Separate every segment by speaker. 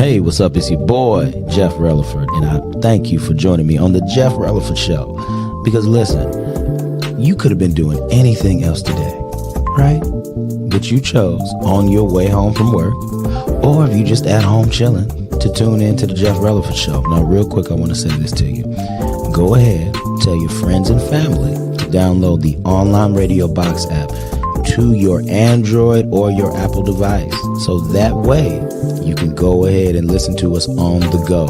Speaker 1: Hey, what's up? It's your boy, Jeff Releford, and I thank you for joining me on the Jeff Releford Show. Because listen, you could have been doing anything else today, right? But you chose on your way home from work, or if you just at home chilling, to tune in to the Jeff Releford Show. Now, real quick, I want to say this to you. Go ahead, tell your friends and family to download the online radio box app to your Android or your Apple device. So that way you can go ahead and listen to us on the go.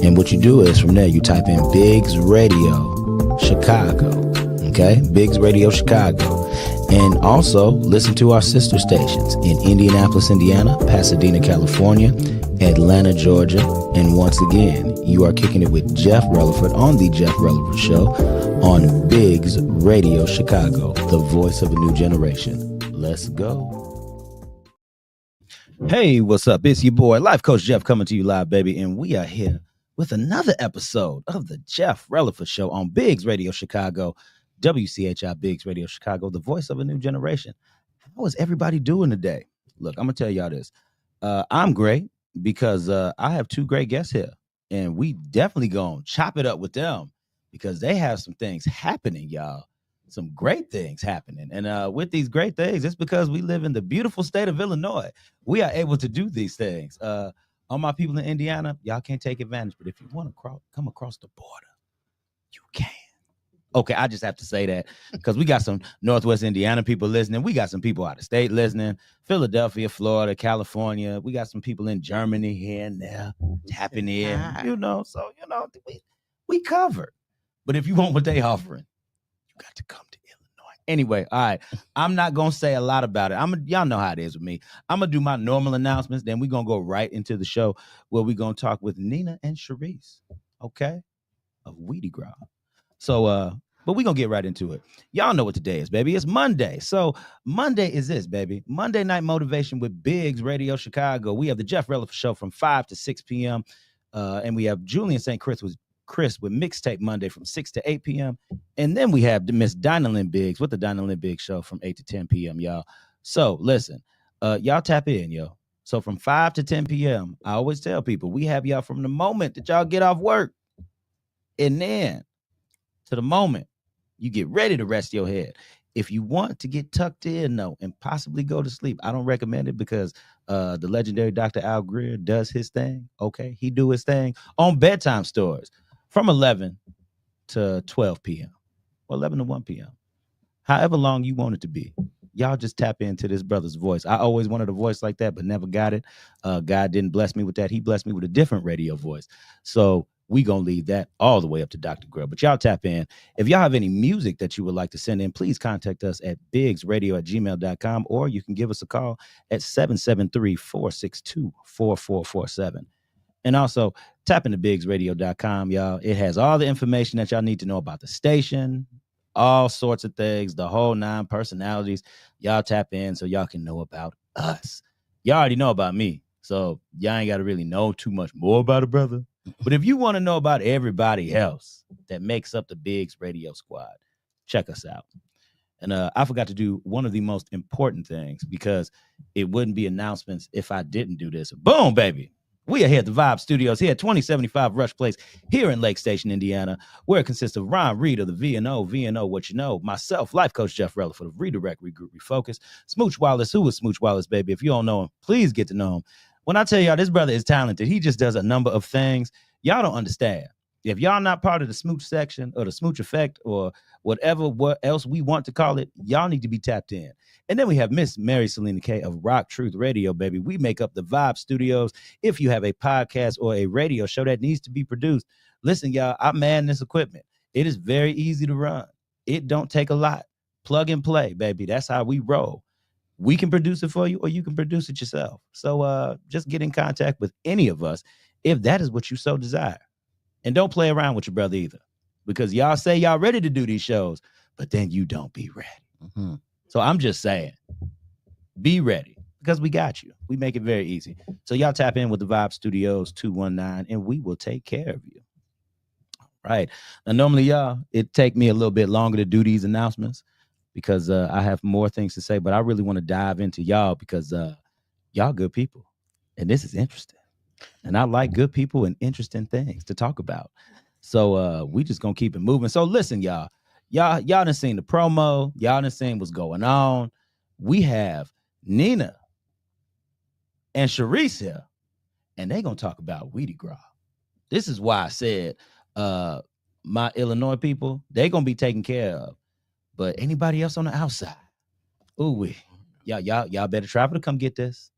Speaker 1: And what you do is from there, you type in Biggs Radio Chicago. Okay? Biggs Radio Chicago. And also listen to our sister stations in Indianapolis, Indiana, Pasadena, California, Atlanta, Georgia. And once again, you are kicking it with Jeff Releford on the Jeff Releford Show on Biggs Radio Chicago, the voice of a new generation. Let's go. Hey, what's up? It's your boy, Life Coach Jeff, coming to you live, baby. And we are here with another episode of the Jeff Releford Show on Biggs Radio Chicago, WCHI Biggs Radio Chicago, the voice of a new generation. How is everybody doing today? Look, I'm going to tell y'all this. I'm great because I have two great guests here, and we definitely going to chop it up with them because they have some things happening, y'all. Some great things happening. And with these great things, it's because we live in the beautiful state of Illinois. We are able to do these things. All my people in Indiana, y'all can't take advantage. But if you want to come across the border, you can. Okay, I just have to say that because we got some Northwest Indiana people listening. We got some people out of state listening. Philadelphia, Florida, California. We got some people in Germany here and there tapping in. So we covered. But if you want what they offering, you got to come to Illinois. Anyway, all right. I'm not going to say a lot about it. Y'all know how it is with me. I'm going to do my normal announcements. Then we're going to go right into the show where we're going to talk with Neenah and Sherece, okay, of Weedy Gras. So, but we're going to get right into it. Y'all know what today is, baby. It's Monday. So Monday is this, baby. Monday Night Motivation with Biggs Radio Chicago. We have the Jeff Releford Show from 5 to 6 p.m. And we have Julian St. Chris with Mixtape Monday from 6 to 8 p.m. And then we have Miss Dinah Biggs with the Dinah Biggs Show from 8 to 10 p.m., y'all. So listen, y'all tap in, yo. So from 5 to 10 p.m., I always tell people, we have y'all from the moment that y'all get off work and then to the moment you get ready to rest your head. If you want to get tucked in, though, and possibly go to sleep, I don't recommend it because the legendary Dr. Al Greer does his thing, okay? He do his thing on bedtime stories from 11 to 12 p.m. or 11 to 1 p.m. However long you want it to be. Y'all just tap into this brother's voice. I always wanted a voice like that, but never got it. God didn't bless me with that. He blessed me with a different radio voice. So we going to leave that all the way up to Dr. Grill. But y'all tap in. If y'all have any music that you would like to send in, please contact us at biggsradio@gmail.com, or you can give us a call at 773-462-4447. And also, tap into biggsradio.com, y'all. It has all the information that y'all need to know about the station, all sorts of things, the whole 9 personalities. Y'all tap in so y'all can know about us. Y'all already know about me, so y'all ain't got to really know too much more about a brother. But if you want to know about everybody else that makes up the Biggs Radio Squad, check us out. And I forgot to do one of the most important things because it wouldn't be announcements if I didn't do this. Boom, baby. We are here at the Vibe Studios here at 2075 Rush Place here in Lake Station, Indiana, where it consists of Ron Reed of the VNO, What You Know, myself, Life Coach Jeff Releford of Redirect, Regroup, Refocus, Smooch Wallace. Who is Smooch Wallace, baby? If you don't know him, please get to know him. When I tell y'all this brother is talented, he just does a number of things y'all don't understand. If y'all not part of the Smooch section or the Smooch effect or whatever else we want to call it, y'all need to be tapped in. And then we have Miss Mary Selena K of Rock Truth Radio, baby. We make up the Vibe Studios. If you have a podcast or a radio show that needs to be produced, listen, y'all, I man this equipment. It is very easy to run. It don't take a lot. Plug and play, baby. That's how we roll. We can produce it for you, or you can produce it yourself. So just get in contact with any of us if that is what you so desire. And don't play around with your brother either, because y'all say y'all ready to do these shows, but then you don't be ready. Mm-hmm. So I'm just saying, be ready, because we got you. We make it very easy. So y'all tap in with the Vibe Studios 219, and we will take care of you. All right. Now, normally, y'all, it take me a little bit longer to do these announcements because I have more things to say, but I really want to dive into y'all because y'all good people, and this is interesting. And I like good people and interesting things to talk about. So we just gonna keep it moving. So listen, y'all done seen the promo. Y'all done seen what's going on. We have Neenah and Sherece here, and they gonna talk about Weedy Gras. This is why I said my Illinois people, they gonna be taken care of. But anybody else on the outside, ooh, y'all better travel to come get this.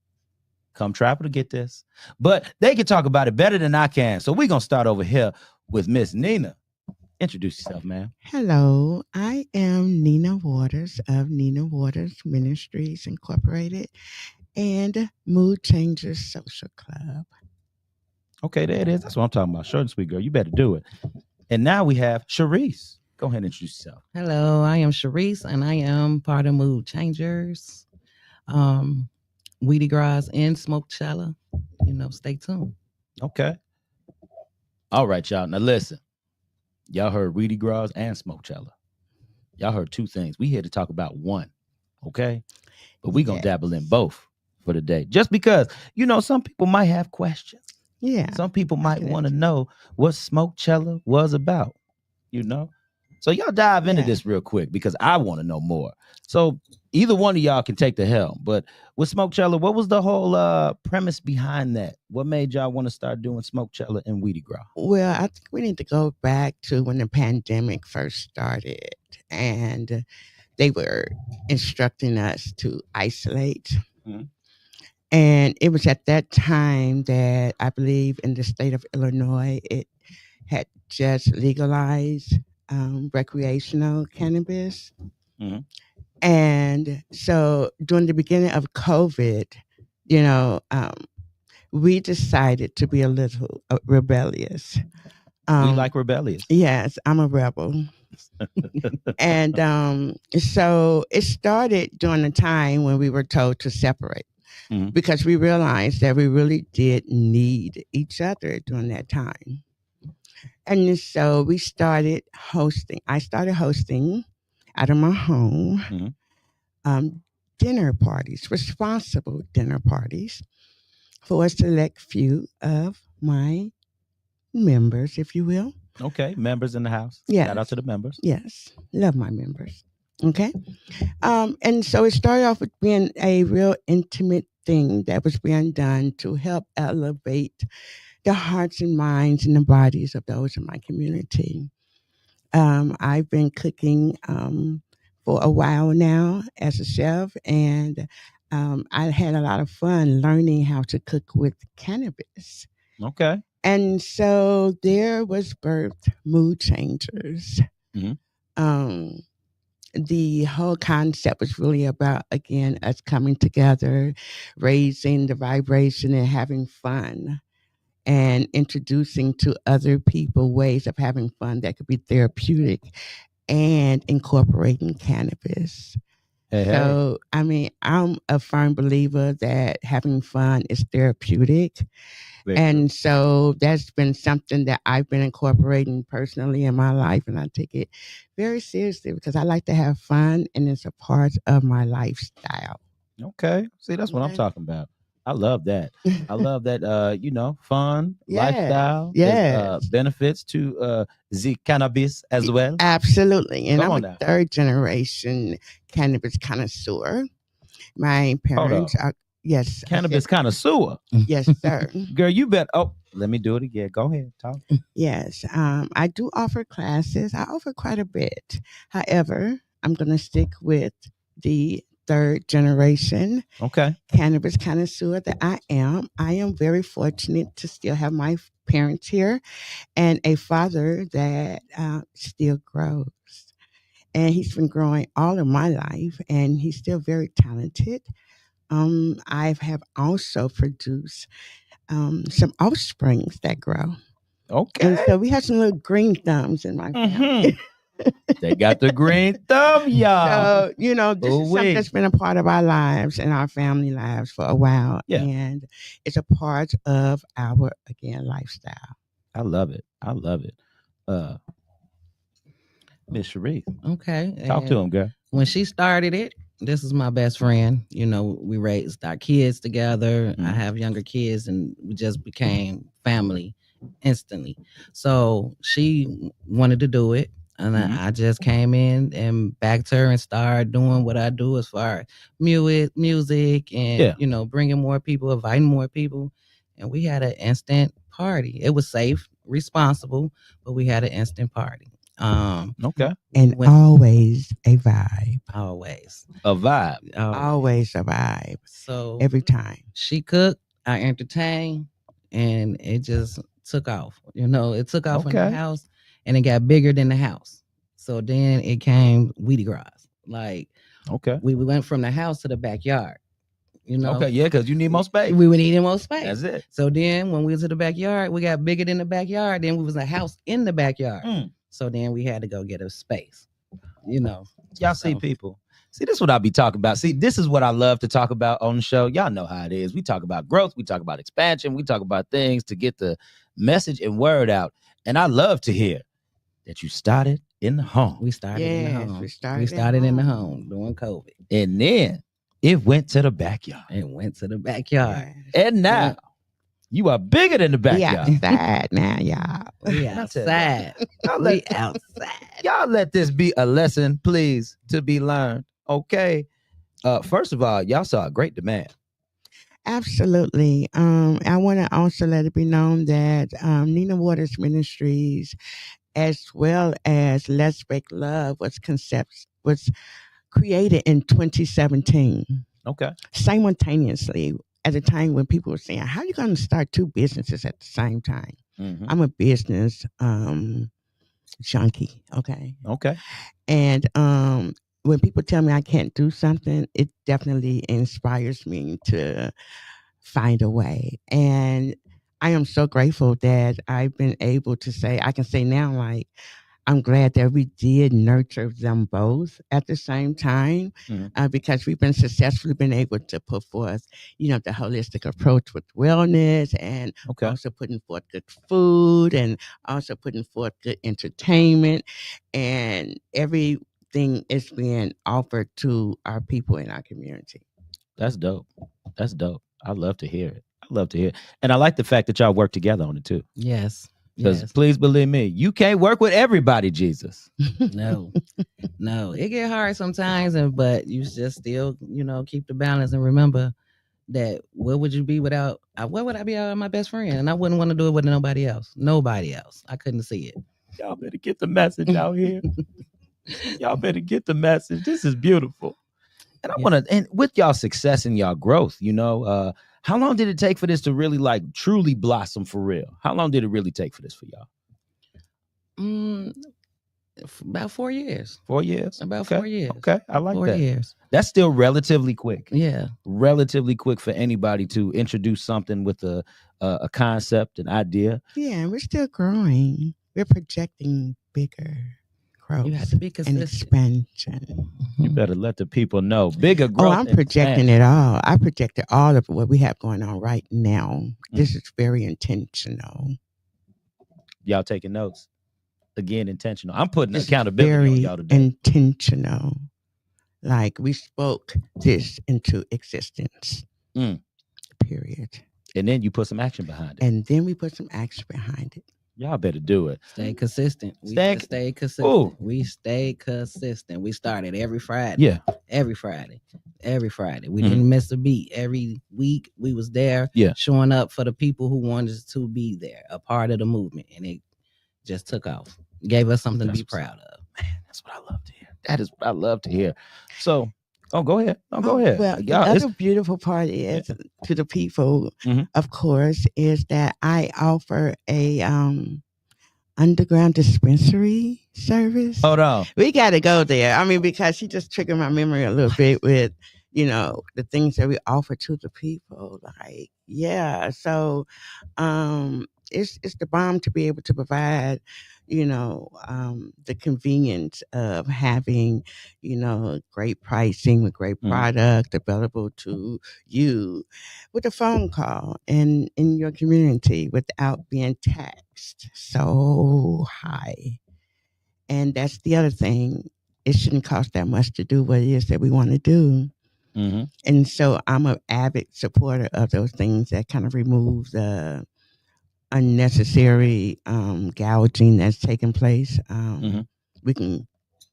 Speaker 1: Come travel to get this. But they can talk about it better than I can. So we're gonna start over here with Miss Neenah. Introduce yourself, ma'am.
Speaker 2: Hello, I am Neenah Waters of Neenah Waters Ministries Incorporated and Mood Changers Social Club.
Speaker 1: Okay, there it is. That's what I'm talking about. Short and sweet, girl. You better do it. And now we have Sherece. Go ahead and introduce yourself.
Speaker 3: Hello, I am Sherece, and I am part of Mood Changers, Weedy Gras, and Smokechella. Stay tuned.
Speaker 1: Okay. All right, y'all. Now listen. Y'all heard Weedy Gras and Smokechella. Y'all heard two things. We here to talk about one, okay? But we gonna dabble in both for the day. Just because, some people might have questions.
Speaker 2: Yeah.
Speaker 1: Some people might want to know what Smokechella was about, So y'all dive into this real quick because I want to know more. So either one of y'all can take the helm. But with Smokechella, what was the whole premise behind that? What made y'all want to start doing Smokechella and Weedy Gras?
Speaker 2: Well, I think we need to go back to when the pandemic first started and they were instructing us to isolate. Mm-hmm. And it was at that time that I believe in the state of Illinois, it had just legalized recreational cannabis. Mm-hmm. And so during the beginning of COVID, we decided to be a little rebellious.
Speaker 1: We like rebellious.
Speaker 2: Yes, I'm a rebel. And so it started during the time when we were told to separate. Mm-hmm. Because we realized that we really did need each other during that time. And so we started hosting. I started hosting out of my home dinner parties, responsible dinner parties for a select few of my members, if you will.
Speaker 1: Okay, members in the house.
Speaker 2: Yes.
Speaker 1: Shout out to the members.
Speaker 2: Yes, love my members. Okay. And so it started off with being a real intimate thing that was being done to help elevate the hearts and minds and the bodies of those in my community. I've been cooking for a while now as a chef, and I had a lot of fun learning how to cook with cannabis.
Speaker 1: Okay.
Speaker 2: And so there was birthed Mood Changers. Mm-hmm. The whole concept was really about, again, us coming together, raising the vibration and having fun, and introducing to other people ways of having fun that could be therapeutic and incorporating cannabis. So, I mean, I'm a firm believer that having fun is therapeutic. And so that's been something that I've been incorporating personally in my life. And I take it very seriously because I like to have fun and it's a part of my lifestyle.
Speaker 1: Okay. See, that's what I'm talking about. I love that. I love that, fun, lifestyle, benefits to the cannabis as well.
Speaker 2: Absolutely. And I'm a third generation cannabis connoisseur. My parents are, yes.
Speaker 1: Cannabis connoisseur.
Speaker 2: Yes, sir.
Speaker 1: Girl, you bet. Oh, let me do it again. Go ahead. Talk.
Speaker 2: Yes. I do offer classes. I offer quite a bit. However, I'm going to stick with the third generation cannabis connoisseur that I am. I am very fortunate to still have my parents here and a father that still grows. And he's been growing all of my life and he's still very talented. I have also produced some offsprings that grow.
Speaker 1: Okay.
Speaker 2: And so we have some little green thumbs in my family.
Speaker 1: They got the green thumb, y'all.
Speaker 2: So, this is something that's been a part of our lives and our family lives for a while. Yeah. And it's a part of our, again, lifestyle.
Speaker 1: I love it. I love it. Miss Sherece.
Speaker 3: Okay.
Speaker 1: Talk to him, girl.
Speaker 3: When she started it, this is my best friend. You know, we raised our kids together. I
Speaker 1: Mhm.
Speaker 3: have younger kids, and we just became family instantly. So she wanted to do it, and
Speaker 1: Mhm.
Speaker 3: I just came in and backed her and started doing what I do as far as music, and
Speaker 1: Yeah.
Speaker 3: you know, bringing more people, inviting more people, and we had an instant party. It was safe, responsible, but we had an instant party.
Speaker 1: Okay.
Speaker 2: And
Speaker 3: When
Speaker 2: always a vibe.
Speaker 3: always.
Speaker 1: A vibe.
Speaker 2: Always a vibe.
Speaker 3: So
Speaker 2: Every time.
Speaker 3: she cooked, I entertained, and it just took off. You know, it took off in the
Speaker 1: Okay.
Speaker 3: house, and it got bigger than the house. So then it came Weedy Gras. Like
Speaker 1: Okay.
Speaker 3: we went from the house to the backyard. You know,
Speaker 1: Okay. Yeah, because you need more space.
Speaker 3: we were needing more space.
Speaker 1: That's it.
Speaker 3: So then when we was to the backyard, we got bigger than the backyard. Then we was a house in the backyard. So then we had to go get a space. You know,
Speaker 1: Y'all see people. See, this is what I be talking about. See, this is what I love to talk about on the show. Y'all know how it is. We talk about growth. We talk about expansion. We talk about things to get the message and word out. And I love to hear that you started in the home.
Speaker 3: We started in the
Speaker 2: Yes,
Speaker 3: home.
Speaker 2: we
Speaker 3: We
Speaker 2: started
Speaker 3: started
Speaker 2: at
Speaker 3: in the
Speaker 2: home.
Speaker 3: home during COVID.
Speaker 1: And then it went to the backyard.
Speaker 3: It went to the backyard.
Speaker 2: Yes.
Speaker 1: And now you are bigger than the
Speaker 2: We
Speaker 1: backyard.
Speaker 2: outside now, y'all.
Speaker 3: We
Speaker 1: And I tell y'all,
Speaker 3: outside.
Speaker 1: y'all
Speaker 3: We
Speaker 1: let-
Speaker 3: outside.
Speaker 1: Y'all let this be a lesson, please, to be learned. Okay. First of all, y'all saw a great demand.
Speaker 2: Absolutely. I want to also let it be known that Neenah Waters Ministries, as well as Let's Break Love, was created in 2017.
Speaker 1: Okay.
Speaker 2: Simultaneously, at a time when people were saying, "How are you going to start two businesses at the same time?"
Speaker 1: Mhm.
Speaker 2: I'm a business junkie. Okay.
Speaker 1: Okay.
Speaker 2: And when people tell me I can't do something, it definitely inspires me to find a way. And I am so grateful that I've been able to say, I can say now, like, I'm glad that we did nurture them both at the same time, because we've been successfully been able to put forth, the holistic approach with wellness, and
Speaker 1: Okay.
Speaker 2: also putting forth good food, and also putting forth good entertainment, and everything is being offered to our people in our community.
Speaker 1: That's dope. That's dope. I love to hear it. I love to hear it. And I like the fact that y'all work together on it too.
Speaker 3: Yes.
Speaker 1: Because
Speaker 3: Yes.
Speaker 1: please believe me, you can't work with everybody, Jesus.
Speaker 3: No. No. It get hard sometimes, but you just still, keep the balance and remember that where would you be without where would I be without my best friend? And I wouldn't want to do it with nobody else. Nobody else. I couldn't see it.
Speaker 1: Y'all better get the message out here. Y'all better get the message. This is beautiful. And I want to, and with y'all success and y'all growth, how long did it take for this to really like truly blossom for real? How long did it really take for this for y'all?
Speaker 3: About 4 years.
Speaker 1: 4 years?
Speaker 3: About
Speaker 1: Okay.
Speaker 3: 4 years.
Speaker 1: Okay. I like
Speaker 3: 4
Speaker 1: that.
Speaker 3: years.
Speaker 1: That's still relatively quick.
Speaker 3: Yeah.
Speaker 1: Relatively quick for anybody to introduce something with a concept, an idea.
Speaker 2: Yeah, and we're still growing. We're projecting bigger growth.
Speaker 3: You have to be
Speaker 2: and
Speaker 3: consistent.
Speaker 2: expansion.
Speaker 1: You better let the people know. Bigger growth.
Speaker 2: I'm projecting it all. I projected all of what we have going on right now. This is very intentional.
Speaker 1: Y'all taking notes? Again, intentional. I'm putting
Speaker 2: It's
Speaker 1: accountability
Speaker 2: very
Speaker 1: on y'all today.
Speaker 2: intentional. Like we spoke this into existence. Period.
Speaker 1: And then you put some action behind it.
Speaker 2: And then we put some action behind it.
Speaker 1: Y'all better do it.
Speaker 3: Stay consistent. We stay consistent.
Speaker 1: Ooh.
Speaker 3: We stay consistent. We started every Friday.
Speaker 1: Yeah.
Speaker 3: Every Friday. We didn't miss a beat. Every week we was there, showing up for the people who wanted to be there, a part of the movement. And it just took off. Gave us something to be proud of.
Speaker 1: Man, that's what I love to hear. That is what I love to hear. So, go ahead. Go ahead.
Speaker 2: Well, the other beautiful part is to the people, of course, is that I offer a underground dispensary service.
Speaker 1: Hold on.
Speaker 2: We got to go there. I mean, because she just triggered my memory a little bit with, the things that we offer to the people. Like, yeah. So it's the bomb to be able to provide, the convenience of having, great pricing with great product available to you with a phone call and in your community without being taxed so high. And that's the other thing. it shouldn't cost that much to do what it is that we want to do.
Speaker 1: Mm-hmm.
Speaker 2: And so I'm an avid supporter of those things that kind of remove the unnecessary gouging that's taking place. We can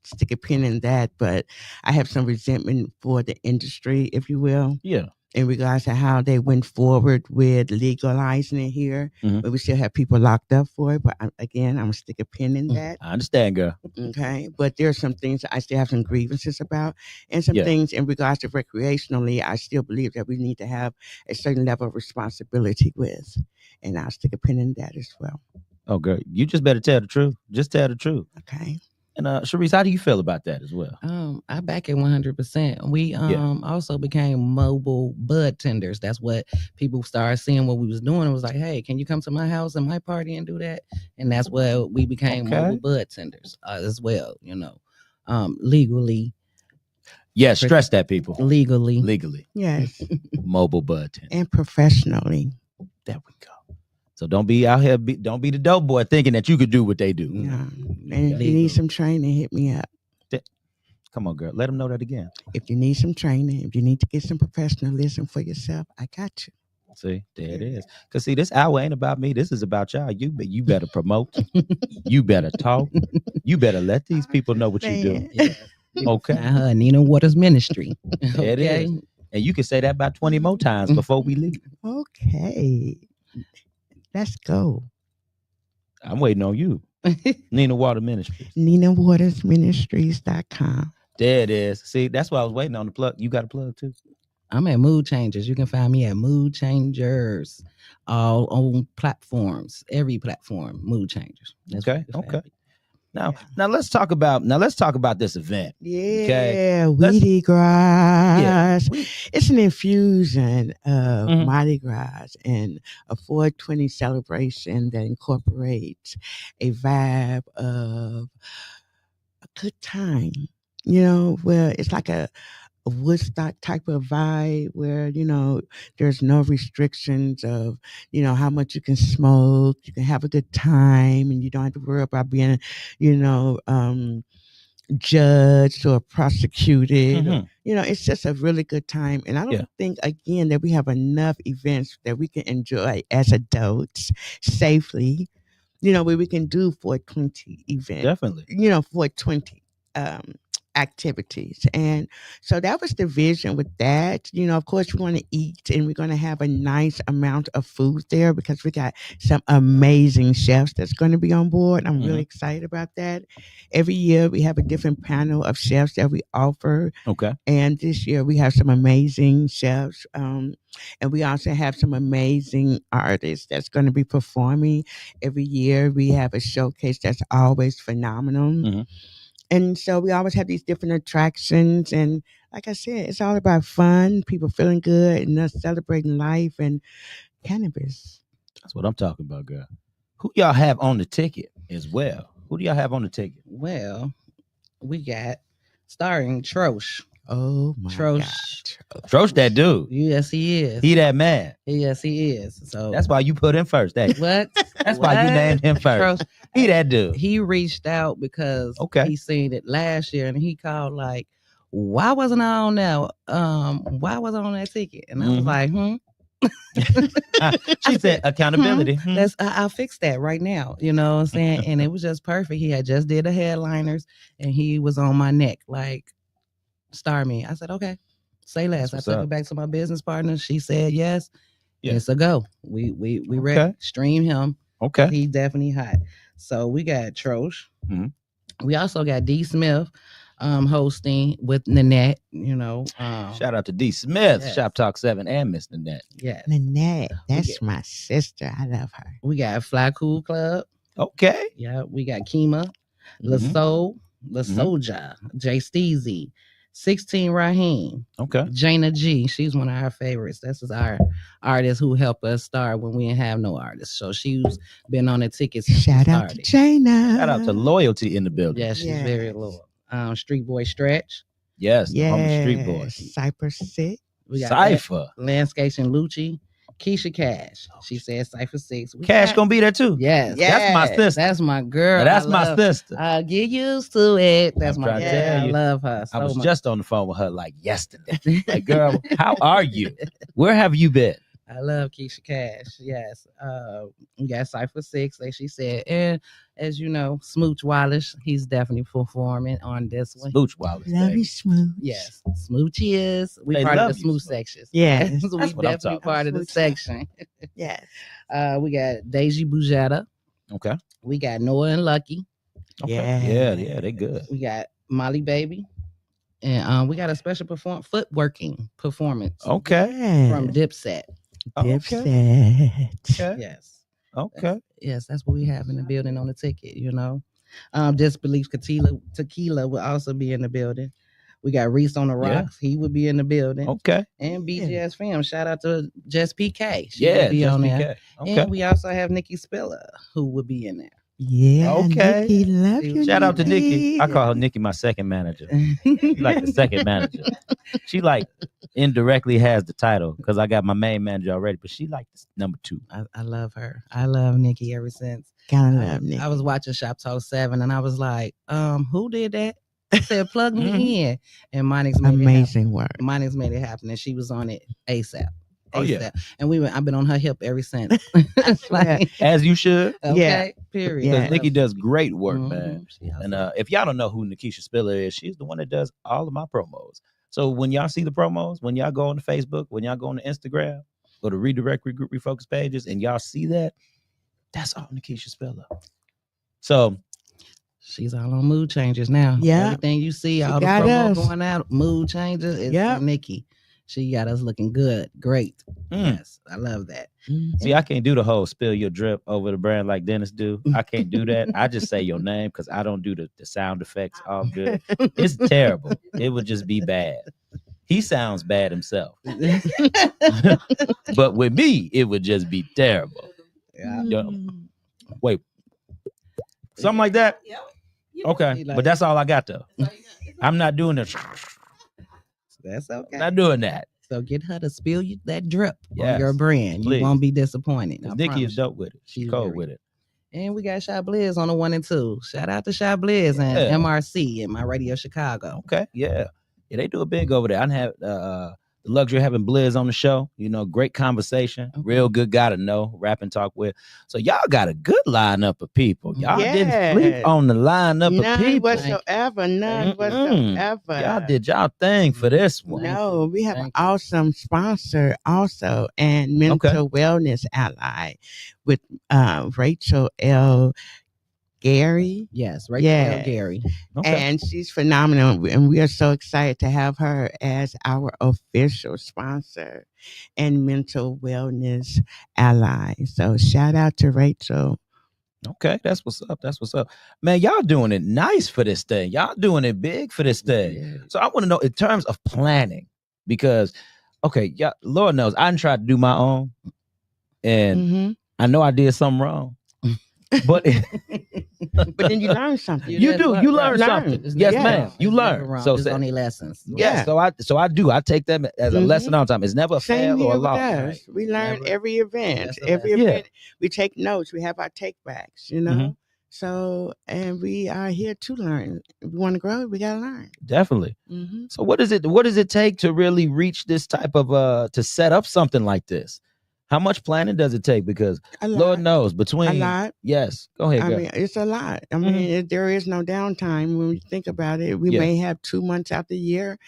Speaker 2: stick a pin in that, but I have some resentment for the industry, if you will.
Speaker 1: Yeah.
Speaker 2: In regards to how they went forward with legalizing it here, but we still have people locked up for it. But I'm gonna stick a pin in that.
Speaker 1: I understand, girl.
Speaker 2: Okay, but there are some things I still have some grievances about, and some things in regards to recreationally, I still believe that we need to have a certain level of responsibility with, and I'll stick a pin in that as well.
Speaker 1: Oh, girl, you just better tell the truth. Just tell the truth.
Speaker 2: Okay.
Speaker 1: And Sherece, how do you feel about that as well?
Speaker 3: I back it 100%. We also became mobile bud tenders. That's what people started seeing what we was doing. It was like, hey, can you come to my house and my party and do that? And that's where we became mobile bud tenders as well. Legally.
Speaker 1: Yeah, stress that, people.
Speaker 3: Legally.
Speaker 2: Yes.
Speaker 1: Mobile bud tender.
Speaker 2: And professionally.
Speaker 1: There we go. So don't be out here, don't be the dope boy thinking that you could do what they do.
Speaker 2: No. And if you need some training, hit me up.
Speaker 1: Come on, girl. Let them know that again.
Speaker 2: If you need some training, if you need to get some professionalism for yourself, I got you.
Speaker 1: See, there it is. Because see, this hour ain't about me. This is about y'all. You better promote. You better talk. You better let these people know what you do.
Speaker 3: Yeah.
Speaker 1: Okay.
Speaker 3: Neenah Waters Ministry.
Speaker 1: There it is. And you can say that about 20 more times before we leave.
Speaker 2: Okay. Let's go.
Speaker 1: I'm waiting on you. Neenah Waters Ministries.
Speaker 2: NeenahWatersMinistries.com.
Speaker 1: There it is. See, that's why I was waiting on the plug. You got a plug too?
Speaker 3: I'm at Mood Changers. You can find me at Mood Changers, all on platforms, every platform. Mood Changers.
Speaker 1: That's okay. Now let's talk about this event.
Speaker 2: Yeah, Weedy Gras. It's an infusion of Weedy Gras and a 420 celebration that incorporates a vibe of a good time. Where it's like a Woodstock type of vibe where, there's no restrictions of, how much you can smoke. You can have a good time and you don't have to worry about being, judged or prosecuted. It's just a really good time. And I don't think, again, that we have enough events that we can enjoy as adults safely, where we can do 420 events.
Speaker 1: Definitely.
Speaker 2: 420 activities. And so that was the vision with that. Of course, we're going to eat and we're going to have a nice amount of food there because we got some amazing chefs that's going to be on board. I'm really excited about that. Every year we have a different panel of chefs that we offer.
Speaker 1: Okay.
Speaker 2: And this year we have some amazing chefs. And we also have some amazing artists that's going to be performing. Every year we have a showcase that's always phenomenal. And so we always have these different attractions. And like I said, it's all about fun, people feeling good, and us celebrating life and cannabis.
Speaker 1: That's what I'm talking about, girl. Who y'all have on the ticket as well? Who do y'all have on the ticket?
Speaker 3: Well, we got starring Trosh.
Speaker 2: Oh, my God.
Speaker 1: Trosh that dude.
Speaker 3: Yes, he is.
Speaker 1: He that man.
Speaker 3: Yes, he is. So
Speaker 1: that's why you put him first.
Speaker 3: What?
Speaker 1: That's why you named him first. Trosh, he that dude.
Speaker 3: He reached out because he seen it last year and he called like, why wasn't I on that? Why wasn't I on that ticket? And I was like,
Speaker 1: She said accountability.
Speaker 3: I'll fix that right now. You know what I'm saying? And it was just perfect. He had just did the headliners and he was on my neck like, star me. I said, okay, say less. I took it back to my business partner. She said yes. It's a go. We ready. Stream him.
Speaker 1: Okay.
Speaker 3: He definitely hot. So we got Trosh. We also got D Smith hosting with Neenah,
Speaker 1: shout out to D Smith, Shop Talk 7 and Miss Neenah.
Speaker 3: Yeah.
Speaker 2: Neenah, that's my sister. I love her.
Speaker 3: We got Fly Cool Club.
Speaker 1: Okay.
Speaker 3: Yeah, we got Kima, La Soulja, Jay Steezy, 16 Raheem.
Speaker 1: Okay.
Speaker 3: Jana G. She's one of our favorites. This is our artist who helped us start when we didn't have no artists. So she's been on the tickets.
Speaker 2: Shout out to Jana.
Speaker 1: Shout out to Loyalty in the building.
Speaker 3: Yeah, she's very loyal. Street Boy Stretch.
Speaker 1: Yes, the homie Street Boy.
Speaker 2: Cypher Sick.
Speaker 3: We got
Speaker 1: Cypher.
Speaker 3: Landscapes and Lucci. Keisha Cash. She said Cypher 6.
Speaker 1: Cash gonna be there too.
Speaker 3: Yes.
Speaker 1: That's my sister.
Speaker 3: That's my girl.
Speaker 1: That's my sister.
Speaker 3: I get used to it. That's
Speaker 1: I'm
Speaker 3: my
Speaker 1: trying
Speaker 3: girl.
Speaker 1: to tell
Speaker 3: I
Speaker 1: you.
Speaker 3: love her so
Speaker 1: I was
Speaker 3: much.
Speaker 1: just on the phone with her like yesterday. Like, girl, how are you? Where have you been?
Speaker 3: I love Keisha Cash. Yes. We got Cypher 6, like she said. And as you know, Smooch Wallace, he's definitely performing on this one.
Speaker 1: Smooch Wallace.
Speaker 2: Love you, Smooch.
Speaker 3: Yes. Smooch is. We
Speaker 1: They
Speaker 3: part of
Speaker 1: love
Speaker 3: the
Speaker 1: you,
Speaker 3: Smooch
Speaker 1: Smooch.
Speaker 3: section.
Speaker 2: Yes.
Speaker 3: We
Speaker 1: That's what I'm
Speaker 3: definitely
Speaker 1: talking
Speaker 3: part of the
Speaker 2: about.
Speaker 3: section.
Speaker 2: Yes.
Speaker 3: We got Deji Bujetta.
Speaker 1: Okay.
Speaker 3: We got Noah and Lucky.
Speaker 1: Okay. Yeah, they good.
Speaker 3: We got Molly Baby. And we got a special footworking performance.
Speaker 1: Okay.
Speaker 3: From Dipset.
Speaker 2: Dipset.
Speaker 1: Okay.
Speaker 3: Yes.
Speaker 1: Okay.
Speaker 3: Yes, that's what we have in the building on the ticket, you know. Disbelief Tequila will also be in the building. We got Reese on the Rocks. He would be in the building.
Speaker 1: Okay.
Speaker 3: And BGS Fam. Shout out to Jess PK. She
Speaker 1: Yeah,
Speaker 3: would be
Speaker 1: Jess
Speaker 3: on
Speaker 1: PK.
Speaker 3: there.
Speaker 1: Okay.
Speaker 3: And we also have Nikki Spiller, who would be in there.
Speaker 2: Yeah.
Speaker 1: Okay.
Speaker 2: Nikki, love you.
Speaker 1: Shout out to Nikki. I call her Nikki my second manager. She like the second manager. She like indirectly has the title because I got my main manager already, but she like number 2.
Speaker 3: I love her. I love Nikki ever since.
Speaker 2: Kind of love Nikki.
Speaker 3: I was watching Shop Talk 7 and I was like, who did that? I said, plug me in. And Monix made
Speaker 2: amazing work.
Speaker 3: Monix made it happen, and she was on it ASAP.
Speaker 1: Oh, yeah.
Speaker 3: And I've been on her hip ever since. Like,
Speaker 1: As you should.
Speaker 3: okay,
Speaker 2: Yeah.
Speaker 3: period.
Speaker 2: Yeah.
Speaker 1: Because Nikki does great work,
Speaker 3: Mhm.
Speaker 1: man.
Speaker 3: She awesome.
Speaker 1: And if y'all don't know who Nikisha Spiller is, she's the one that does all of my promos. So when y'all see the promos, when y'all go on the Facebook, when y'all go on the Instagram, go to Redirect, Regroup, Refocus pages, and y'all see that, that's all Nikisha Spiller. So
Speaker 3: she's all on mood changes now.
Speaker 2: Yeah.
Speaker 3: Everything you see, all the
Speaker 2: got
Speaker 3: promos
Speaker 2: us.
Speaker 3: going out, mood changes. It's
Speaker 2: Yep.
Speaker 3: Nikki. She got us looking good. Great. Yes. I love that.
Speaker 1: see, I can't do the whole spill your drip over the brand like Dennis do. I can't do that. I just say your name because I don't do the sound effects all good. It's terrible. It would just be bad. He sounds bad himself. But with me, it would just be terrible.
Speaker 3: Yeah.
Speaker 1: Yo, wait. Something like that? Okay. But that's all I got though. I'm not doing this.
Speaker 3: That's okay.
Speaker 1: Not doing that.
Speaker 3: So get her to spill you that drip
Speaker 1: Yes,
Speaker 3: on your brand.
Speaker 1: please.
Speaker 3: You won't be disappointed. I
Speaker 1: Nikki
Speaker 3: promise
Speaker 1: is dope with it. She's
Speaker 3: She's
Speaker 1: cold
Speaker 3: very-
Speaker 1: with it.
Speaker 3: And we got Shy Blizz on the 1 and 2. Shout out to Shy Blizz and
Speaker 1: Yeah.
Speaker 3: MRC and My Radio Chicago.
Speaker 1: Okay. Yeah. Yeah, they do it big over there. I have the luxury of having Blizz on the show. You know, great conversation.
Speaker 3: Okay.
Speaker 1: Real good guy to know, rap and talk with. So y'all got a good lineup of people. Y'all didn't sleep
Speaker 2: Yes.
Speaker 1: on the lineup of
Speaker 2: None
Speaker 1: people.
Speaker 2: whatsoever. None
Speaker 1: Mm-mm.
Speaker 2: whatsoever.
Speaker 1: Y'all did y'all thing for this one.
Speaker 2: No, we have an
Speaker 3: Thank you.
Speaker 2: awesome sponsor also and mental wellness ally with Rachel L. Gary.
Speaker 3: Yes, right
Speaker 2: Yeah.
Speaker 3: there, Gary.
Speaker 1: Okay.
Speaker 2: And she's phenomenal. And we are so excited to have her as our official sponsor and mental wellness ally. So shout out to Rachel.
Speaker 1: Okay, that's what's up. That's what's up. Man, y'all doing it nice for this thing. Y'all doing it big for this thing.
Speaker 3: Yeah.
Speaker 1: So I want to know in terms of planning, because okay, yeah, Lord knows I done tried to do my own, and
Speaker 2: Mhm.
Speaker 1: I know I did something wrong. But
Speaker 2: But then you learn something.
Speaker 1: you do. You learn
Speaker 2: Learn.
Speaker 1: something.
Speaker 2: It's
Speaker 1: Yes,
Speaker 2: never
Speaker 1: ma'am.
Speaker 2: wrong.
Speaker 1: You
Speaker 3: It's never
Speaker 1: learn.
Speaker 3: wrong.
Speaker 1: So
Speaker 3: It's
Speaker 1: say,
Speaker 3: only lessons.
Speaker 1: yeah. So I do. I take them as a lesson all the time. It's never a
Speaker 2: Same
Speaker 1: fail or
Speaker 2: here
Speaker 1: a
Speaker 2: with
Speaker 1: loss.
Speaker 2: us.
Speaker 3: Right.
Speaker 2: We learn
Speaker 3: Never.
Speaker 2: every event.
Speaker 3: That's the
Speaker 2: Every
Speaker 1: lesson.
Speaker 2: event, we take notes. We have our take backs, you know?
Speaker 1: Mhm.
Speaker 2: So, and we are here to learn. If we want to grow, we got to learn.
Speaker 1: Definitely.
Speaker 2: Mm-hmm.
Speaker 1: So what does it take to really reach this type of to set up something like this? How much planning does it take? Because
Speaker 2: A lot.
Speaker 1: Lord knows
Speaker 2: A
Speaker 1: between
Speaker 2: lot.
Speaker 1: yes. Go ahead,
Speaker 2: I
Speaker 1: girl.
Speaker 2: mean, it's a lot. I mean, there is no downtime when we think about it. We
Speaker 1: Yeah.
Speaker 2: may have 2 months out the year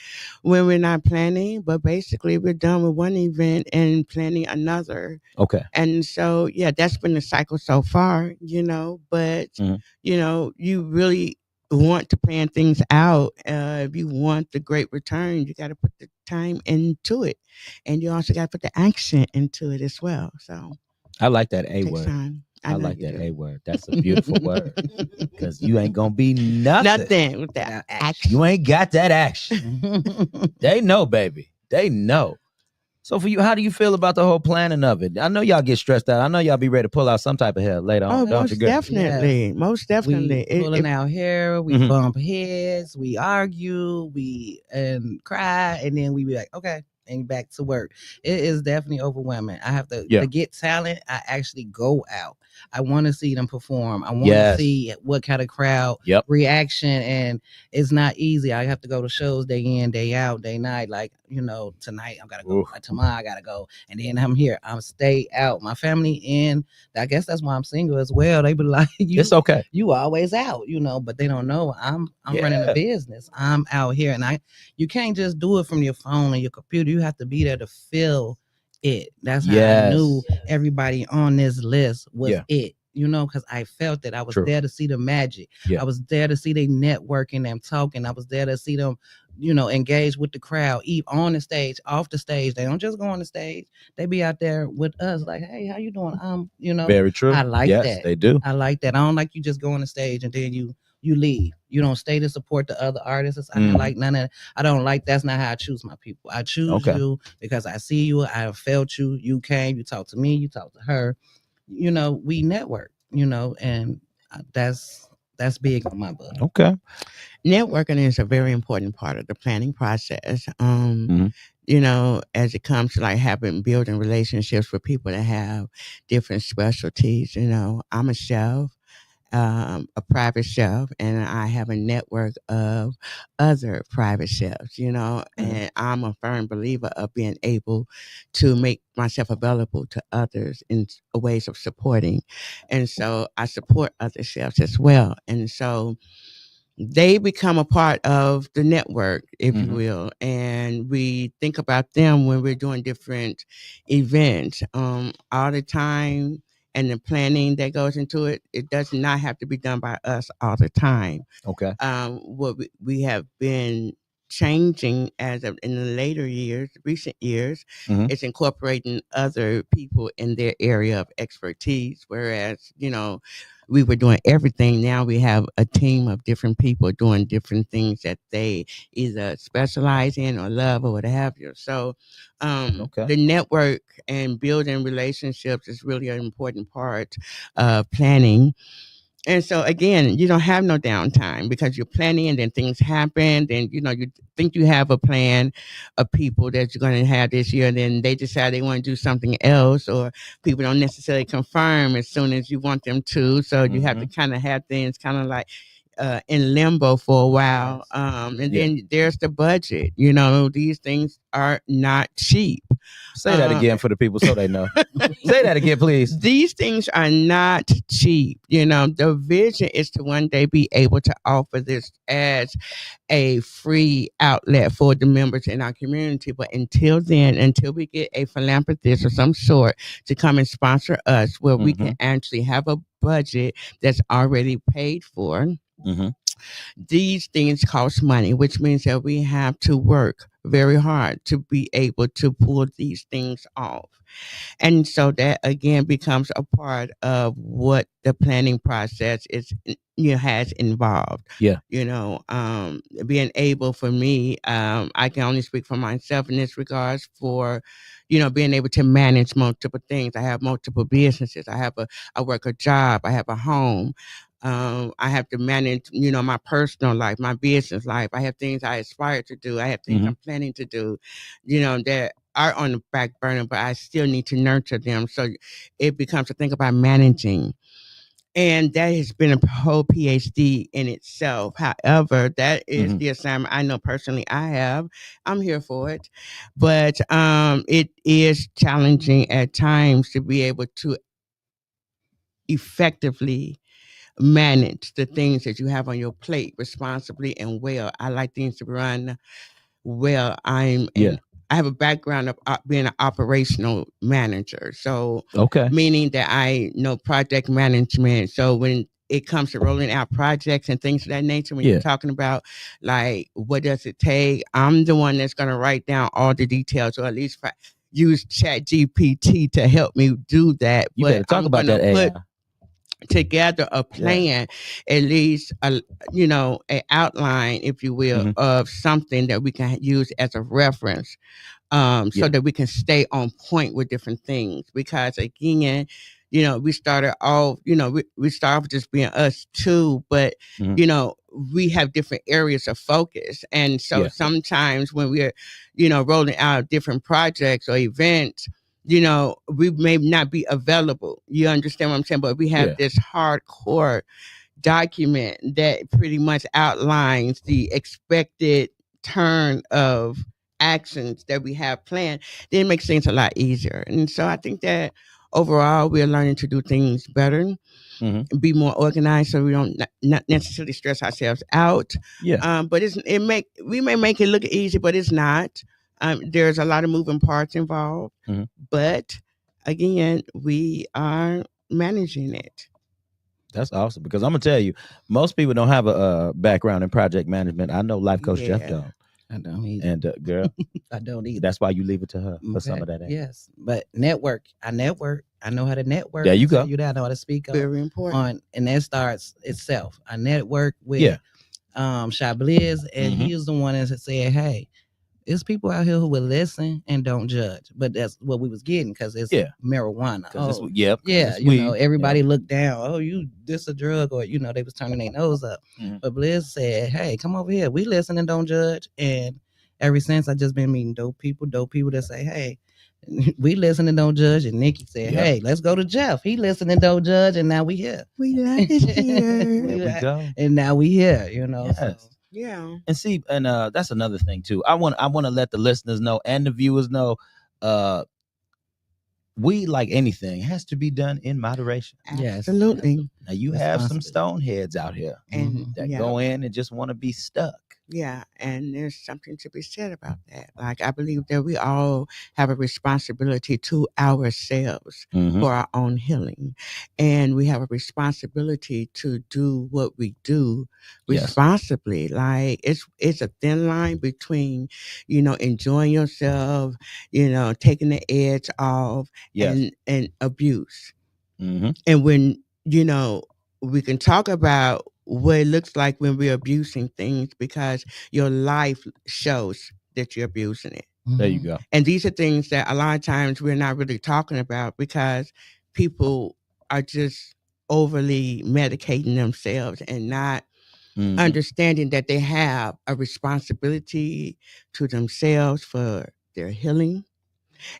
Speaker 2: when we're not planning, but basically we're done with one event and planning another.
Speaker 1: Okay.
Speaker 2: And so, yeah, that's been the cycle so far, you know, but,
Speaker 1: Mhm.
Speaker 2: you know, you really want to plan things out. If you want the great return, you got to put the time into it. And you also got to put the action into it as well. So
Speaker 1: I like that A
Speaker 2: it takes
Speaker 1: word.
Speaker 2: time.
Speaker 1: I
Speaker 2: know
Speaker 1: like
Speaker 2: you
Speaker 1: that
Speaker 2: do.
Speaker 1: A word. That's a beautiful word. Because you ain't gonna be nothing.
Speaker 2: Nothing with that action.
Speaker 1: You ain't got that action. They know, baby. They know. So for you, how do you feel about the whole planning of it? I know y'all get stressed out. I know y'all be ready to pull out some type of hair later on.
Speaker 2: Oh,
Speaker 1: Don't
Speaker 2: most
Speaker 1: you, girl?
Speaker 2: definitely. Most definitely.
Speaker 3: We pulling our hair, we
Speaker 1: Mhm.
Speaker 3: bump heads, we argue, we and cry, and then we be like, okay, and back to work. It is definitely overwhelming. I have to get talent. I actually go out. I want to see them perform. I want to see what kind of crowd reaction, and it's not easy. I have to go to shows day in, day out, day night. Like, tonight I gotta go. Tomorrow I gotta go, and then I'm here. I'm stay out. My family, and I guess that's why I'm single as well. They be like,
Speaker 1: it's okay.
Speaker 3: You always out, but they don't know I'm running a business. I'm out here, and you can't just do it from your phone or your computer. You have to be there to feel it. That's how I knew everybody on this list was it. Because I felt that I was there to see the magic. I was there to see they networking and talking. I was there to see them, engage with the crowd, even on the stage, off the stage. They don't just go on the stage. They be out there with us like, hey, how you doing?
Speaker 1: Very true.
Speaker 3: I like that.
Speaker 1: They do.
Speaker 3: I like that. I don't like you just go on the stage and then you leave. You don't stay to support the other artists. I don't like none of that. I don't like, that's not how I choose my people. I choose you because I see you. I have felt you. You came, you talked to me, you talked to her. We network, and that's big on my book.
Speaker 1: Okay.
Speaker 2: Networking is a very important part of the planning process. As it comes to like building relationships with people that have different specialties. I'm a chef, a private chef, and I have a network of other private chefs, and I'm a firm believer of being able to make myself available to others in ways of supporting. And so I support other chefs as well. And so they become a part of the network, if you will. And we think about them when we're doing different events all the time. And the planning that goes into it, it does not have to be done by us all the time.
Speaker 1: Okay.
Speaker 2: What we have been changing in the recent years, it's incorporating other people in their area of expertise. Whereas, we were doing everything. Now we have a team of different people doing different things that they either specialize in or love or what have you. So the network and building relationships is really an important part of planning. And so again, you don't have no downtime because you're planning and then things happen. Then, you think you have a plan of people that you're going to have this year. And then they decide they want to do something else, or people don't necessarily confirm as soon as you want them to. So you have to kind of have things kind of like in limbo for a while. And then there's the budget. These things are not cheap.
Speaker 1: Say that again for the people so they know. Say that again, please.
Speaker 2: These things are not cheap. The vision is to one day be able to offer this as a free outlet for the members in our community. But until then, until we get a philanthropist of some sort to come and sponsor us, where we can actually have a budget that's already paid for, these things cost money, which means that we have to work very hard to be able to pull these things off. And so that again becomes a part of what the planning process has involved. Being able for me, I can only speak for myself in this regards for, being able to manage multiple things. I have multiple businesses. I work a job. I have a home. I have to manage, my personal life, my business life. I have things I aspire to do. I have things I'm planning to do, that are on the back burner, but I still need to nurture them. So it becomes a thing about managing. And that has been a whole PhD in itself. However, that is the assignment I know personally I have. I'm here for it. But it is challenging at times to be able to effectively manage the things that you have on your plate responsibly and well. I like things to run well. I have a background of being an operational manager. So meaning that I know project management. So when it comes to rolling out projects and things of that nature, when you're talking about like, what does it take? I'm the one that's going to write down all the details, or at least use ChatGPT to help me do that.
Speaker 1: You better talk about that AI.
Speaker 2: Together a plan, at least an outline, if you will, of something that we can use as a reference, so that we can stay on point with different things. Because again, we started off, we started off just being us two, but, we have different areas of focus. And so sometimes when we're, rolling out different projects or events, we may not be available. You understand what I'm saying? But we have this hardcore document that pretty much outlines the expected turn of actions that we have planned. Then it makes things a lot easier. And so I think that overall we're learning to do things better, be more organized, so we don't not necessarily stress ourselves out. But we may make it look easy, but it's not. There's a lot of moving parts involved, but again, we are managing it.
Speaker 1: That's awesome, because I'm gonna tell you, most people don't have a background in project management. I know Life Coach Jeff don't.
Speaker 3: I don't either.
Speaker 1: And girl,
Speaker 3: I don't either.
Speaker 1: That's why you leave it to her for some of that.
Speaker 3: Yes, but network. I network. I know how to network.
Speaker 1: There you go.
Speaker 3: You know how to speak up.
Speaker 2: Very important.
Speaker 3: And that starts itself. I network with Chablis, and he was the one that said, "Hey, there's people out here who will listen and don't judge." But that's what we was getting, because it's marijuana. Everybody looked down. Oh, this a drug, or they was turning their nose up. But Bliss said, "Hey, come over here. We listen and don't judge." And ever since, I just been meeting dope people that say, "Hey, we listen and don't judge." And Nikki said, "Hey, let's go to Jeff. He listen and don't judge." And now we here.
Speaker 2: We like it here.
Speaker 1: There we go.
Speaker 3: And now we here.
Speaker 1: Yes.
Speaker 3: So.
Speaker 2: Yeah.
Speaker 1: And see, and that's another thing too. I want to let the listeners know and the viewers know, weed, like anything, has to be done in moderation.
Speaker 2: Absolutely.
Speaker 1: Now you have some stoneheads out here that go in and just want to be stuck.
Speaker 2: Yeah, and there's something to be said about that. Like, I believe that we all have a responsibility to ourselves for our own healing. And we have a responsibility to do what we do responsibly. Like, it's a thin line between, enjoying yourself, taking the edge off, and abuse. And when, we can talk about what it looks like when we're abusing things, because your life shows that you're abusing it.
Speaker 1: There you go.
Speaker 2: And these are things that a lot of times we're not really talking about, because people are just overly medicating themselves and not understanding that they have a responsibility to themselves for their healing.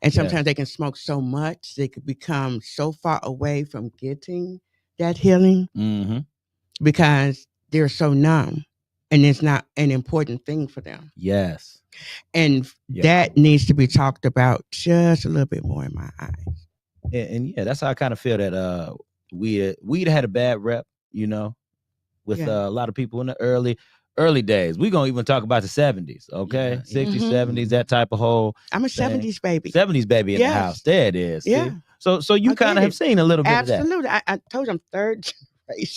Speaker 2: And sometimes they can smoke so much, they could become so far away from getting that healing because they're so numb, and it's not an important thing for them.
Speaker 1: Yes.
Speaker 2: And that needs to be talked about just a little bit more, in my eyes.
Speaker 1: And that's how I kind of feel that weed had a bad rep, with a lot of people in the early days. We're going to even talk about the 70s, okay? 60s, 70s, that type of whole
Speaker 2: I'm a thing. 70s baby.
Speaker 1: 70s baby in the house. There it is.
Speaker 2: Yeah.
Speaker 1: See? So you kind of have seen a little bit
Speaker 2: Absolutely.
Speaker 1: of that.
Speaker 2: I told you I'm third generation.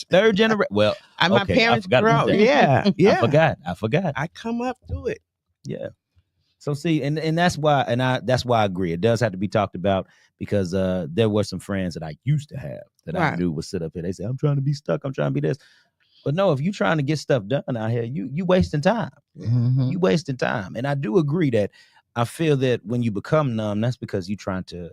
Speaker 1: Third generation. Well,
Speaker 2: my parents grew up. Yeah.
Speaker 1: I forgot.
Speaker 2: I come up through it.
Speaker 1: Yeah. So see, and that's why, that's why I agree. It does have to be talked about, because there were some friends that I used to have that I knew would sit up here. They say, "I'm trying to be stuck. I'm trying to be this." But no, if you're trying to get stuff done out here, you wasting time. You wasting time. And I do agree that I feel that when you become numb, that's because you're trying to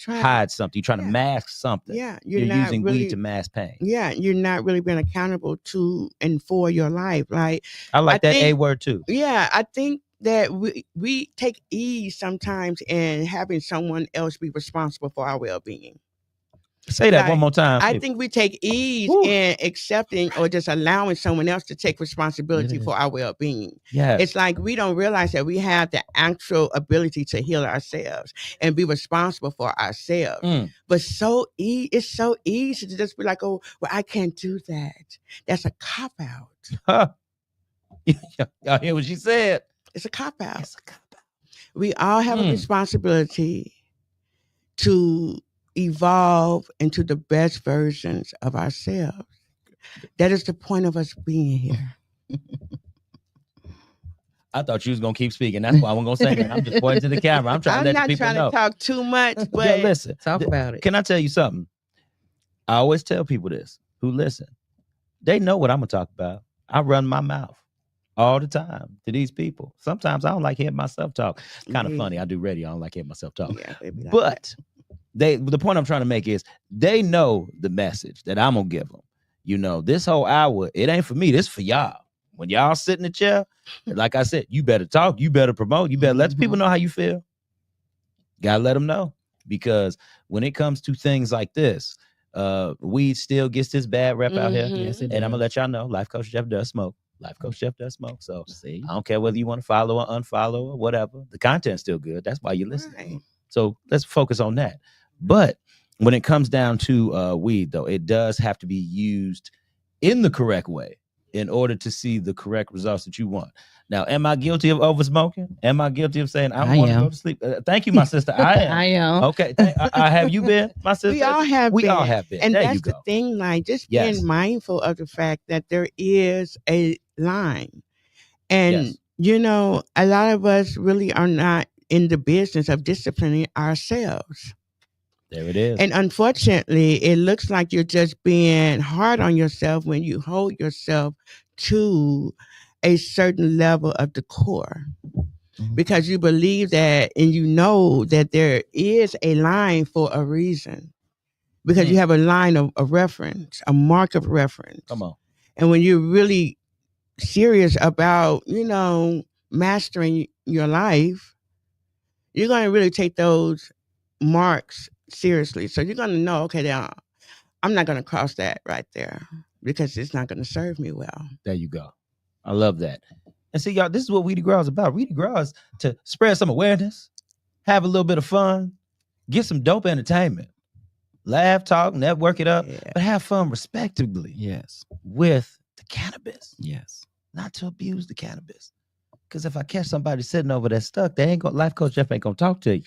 Speaker 1: hide something. You're trying to mask something.
Speaker 2: Yeah,
Speaker 1: you're using weed to mask pain.
Speaker 2: Yeah, you're not really being accountable to and for your life. Like,
Speaker 1: I think, A word too.
Speaker 2: Yeah, I think that we take ease sometimes in having someone else be responsible for our well-being.
Speaker 1: Say that one more time.
Speaker 2: I think we take ease in accepting or just allowing someone else to take responsibility for our well-being.
Speaker 1: Yeah,
Speaker 2: it's like we don't realize that we have the actual ability to heal ourselves and be responsible for ourselves. But it's so easy to just be like, "Oh, well, I can't do that." That's a cop-out.
Speaker 1: Y'all hear what she said?
Speaker 2: It's a cop-out. It's a cop-out. We all have a responsibility to evolve into the best versions of ourselves. That is the point of us being here.
Speaker 1: I thought you was gonna keep speaking. That's why I wasn't gonna say that. I'm just pointing to the camera. I'm trying to let people know.
Speaker 2: I'm not trying to talk too much, but
Speaker 1: listen,
Speaker 3: talk about it.
Speaker 1: Can I tell you something? I always tell people this who listen. They know what I'm gonna talk about. I run my mouth all the time to these people. Sometimes I don't like hearing myself talk. Kind of funny. I do radio. I don't like hearing myself talk.
Speaker 2: Yeah,
Speaker 1: but the point I'm trying to make is they know the message that I'm gonna give them. You know, this whole hour, it ain't for me. This for y'all. When y'all sit in the chair, like I said, you better talk, you better promote, you better let the people know how you feel. Gotta let them know, because when it comes to things like this, weed still gets this bad rep out here.
Speaker 3: Yes, it
Speaker 1: And I'm gonna
Speaker 3: does.
Speaker 1: let y'all know, Life Coach Jeff does smoke. Life Coach Jeff does smoke. So
Speaker 3: See?
Speaker 1: I don't care whether you want to follow or unfollow or whatever. The content's still good. That's why you listen.
Speaker 2: Right.
Speaker 1: So let's focus on that. But when it comes down to weed, though, it does have to be used in the correct way in order to see the correct results that you want. Now, am I guilty of over smoking? Am I guilty of saying I want to go to sleep? Thank you, my sister. I am.
Speaker 3: I am.
Speaker 1: Okay. Have you been, my sister?
Speaker 2: We all have
Speaker 1: We
Speaker 2: been.
Speaker 1: all have been.
Speaker 2: And
Speaker 1: There
Speaker 2: that's
Speaker 1: you
Speaker 2: the
Speaker 1: go.
Speaker 2: thing, like just
Speaker 1: Yes.
Speaker 2: being mindful of the fact that there is a line. And,
Speaker 1: Yes.
Speaker 2: you know, a lot of us really are not in the business of disciplining ourselves.
Speaker 1: There it is.
Speaker 2: And unfortunately, it looks like you're just being hard on yourself when you hold yourself to a certain level of decor. Because you believe that and you know that there is a line for a reason. Because you have a line of reference, a mark of reference.
Speaker 1: Come on.
Speaker 2: And when you're really serious about, you know, mastering your life, you're going to really take those marks seriously. So you're going to know, okay, now I'm not going to cross that right there because it's not going to serve me well.
Speaker 1: There you go. I love that. And see, y'all, this is what Weedy Gras is about. Weedy Gras is to spread some awareness, have a little bit of fun, get some dope entertainment, laugh, talk, network it up, but have fun respectably.
Speaker 3: Yes.
Speaker 1: With the cannabis.
Speaker 3: Yes.
Speaker 1: Not to abuse the cannabis. Because if I catch somebody sitting over there stuck, they ain't gonna, Life Coach Jeff ain't gonna talk to you.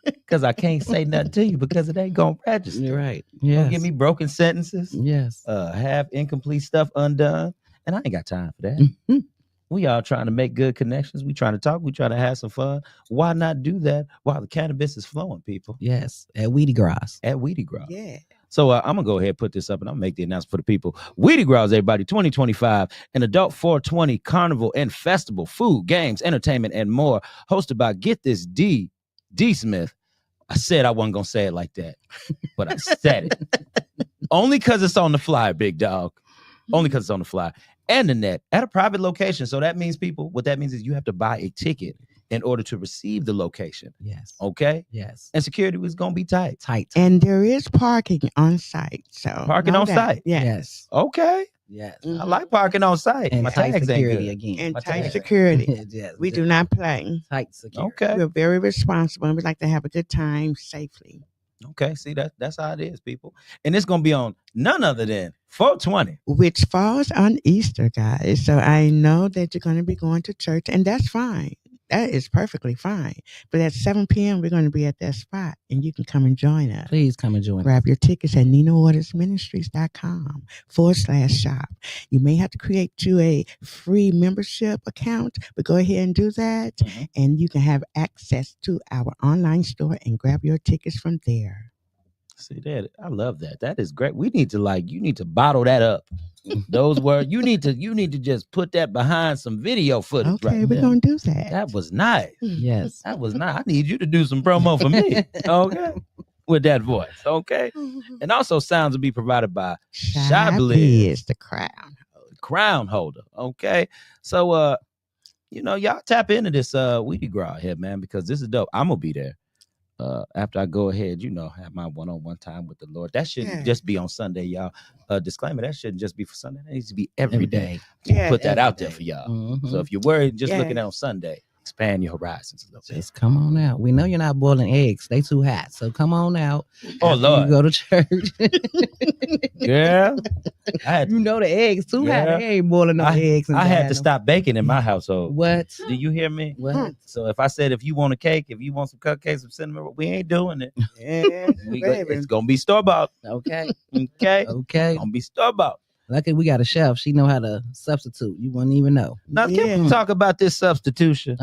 Speaker 1: Because I can't say nothing to you because it ain't gonna register.
Speaker 3: You're right.
Speaker 1: Don't
Speaker 3: Yes.
Speaker 1: give me broken sentences.
Speaker 3: Yes.
Speaker 1: Have incomplete stuff undone. And I ain't got time for that. We all trying to make good connections. We trying to talk. We trying to have some fun. Why not do that while the cannabis is flowing, people?
Speaker 3: Yes. At Weedy Gras.
Speaker 1: At Weedy Gras.
Speaker 2: Yeah.
Speaker 1: So I'm going to go ahead and put this up and I'll make the announcement for the people. Weedy Gras, everybody, 2025, an adult 420 carnival and festival, food, games, entertainment, and more, hosted by, get this, D Smith. I said I wasn't going to say it like that, but I said it. Only because it's on the fly, big dog. Only because it's on the fly. And the net at a private location. So that means, people, what that means is you have to buy a ticket in order to receive the location.
Speaker 3: Yes.
Speaker 1: Okay?
Speaker 3: Yes.
Speaker 1: And security was going to be tight.
Speaker 2: And there is parking on site. So
Speaker 1: Parking
Speaker 2: know
Speaker 1: on
Speaker 2: that.
Speaker 1: site?
Speaker 2: Yes.
Speaker 1: Okay.
Speaker 3: Yes.
Speaker 1: I like parking on site.
Speaker 3: And
Speaker 1: My
Speaker 3: tight
Speaker 1: tags ain't
Speaker 3: security
Speaker 1: good.
Speaker 3: again.
Speaker 2: And
Speaker 1: My
Speaker 2: tight
Speaker 1: tags.
Speaker 2: security.
Speaker 3: Yes.
Speaker 2: We do not play.
Speaker 3: Tight security.
Speaker 1: Okay.
Speaker 2: We're very responsible and we like to have a good time safely.
Speaker 1: Okay. See, that's how it is, people. And it's going to be on none other than 420.
Speaker 2: Which falls on Easter, guys. So I know that you're going to be going to church, and that's fine. That is perfectly fine. But at 7 p.m., we're going to be at that spot, and you can come and join us.
Speaker 3: Please come and join us.
Speaker 2: Grab your tickets at NeenahWatersMinistries.com/shop. You may have to create you a free membership account, but go ahead and do that, and you can have access to our online store and grab your tickets from there.
Speaker 1: See that? I love that. That is great. We need to you need to bottle that up. Those words, you need to just put that behind some video footage.
Speaker 2: Okay,
Speaker 1: right
Speaker 2: we're
Speaker 1: there.
Speaker 2: going to do that.
Speaker 1: That was nice.
Speaker 3: Yes.
Speaker 1: That was nice. I need you to do some promo for me. Okay. With that voice. Okay. And also sounds will be provided by
Speaker 2: Shabliz, the
Speaker 1: crown holder. Okay. So y'all tap into this Weedy Gras here, man, because this is dope. I'm gonna be there. After I go ahead, have my one-on-one time with the Lord. That shouldn't just be on Sunday, y'all. Disclaimer, that shouldn't just be for Sunday. That needs to be every day.
Speaker 2: Yeah,
Speaker 1: Put that out there for y'all. So if you're worried, just looking at on Sunday, expand your horizons a little bit.
Speaker 3: Just come on out. We know you're not boiling eggs. They too hot. So come on out.
Speaker 1: Oh, Lord.
Speaker 3: You go to church.
Speaker 1: Girl.
Speaker 3: You know the eggs too hot. They ain't boiling no eggs.
Speaker 1: I had to stop baking in my household.
Speaker 3: What?
Speaker 1: Do you hear me?
Speaker 3: What?
Speaker 1: So if I said, if you want a cake, if you want some cupcakes, some cinnamon, we ain't doing it. It's going to be store-bought.
Speaker 3: Okay.
Speaker 1: Okay?
Speaker 3: Okay.
Speaker 1: Going to be store-bought.
Speaker 3: Lucky we got a chef. She know how to substitute. You wouldn't even know.
Speaker 1: Now, can we talk about this substitution?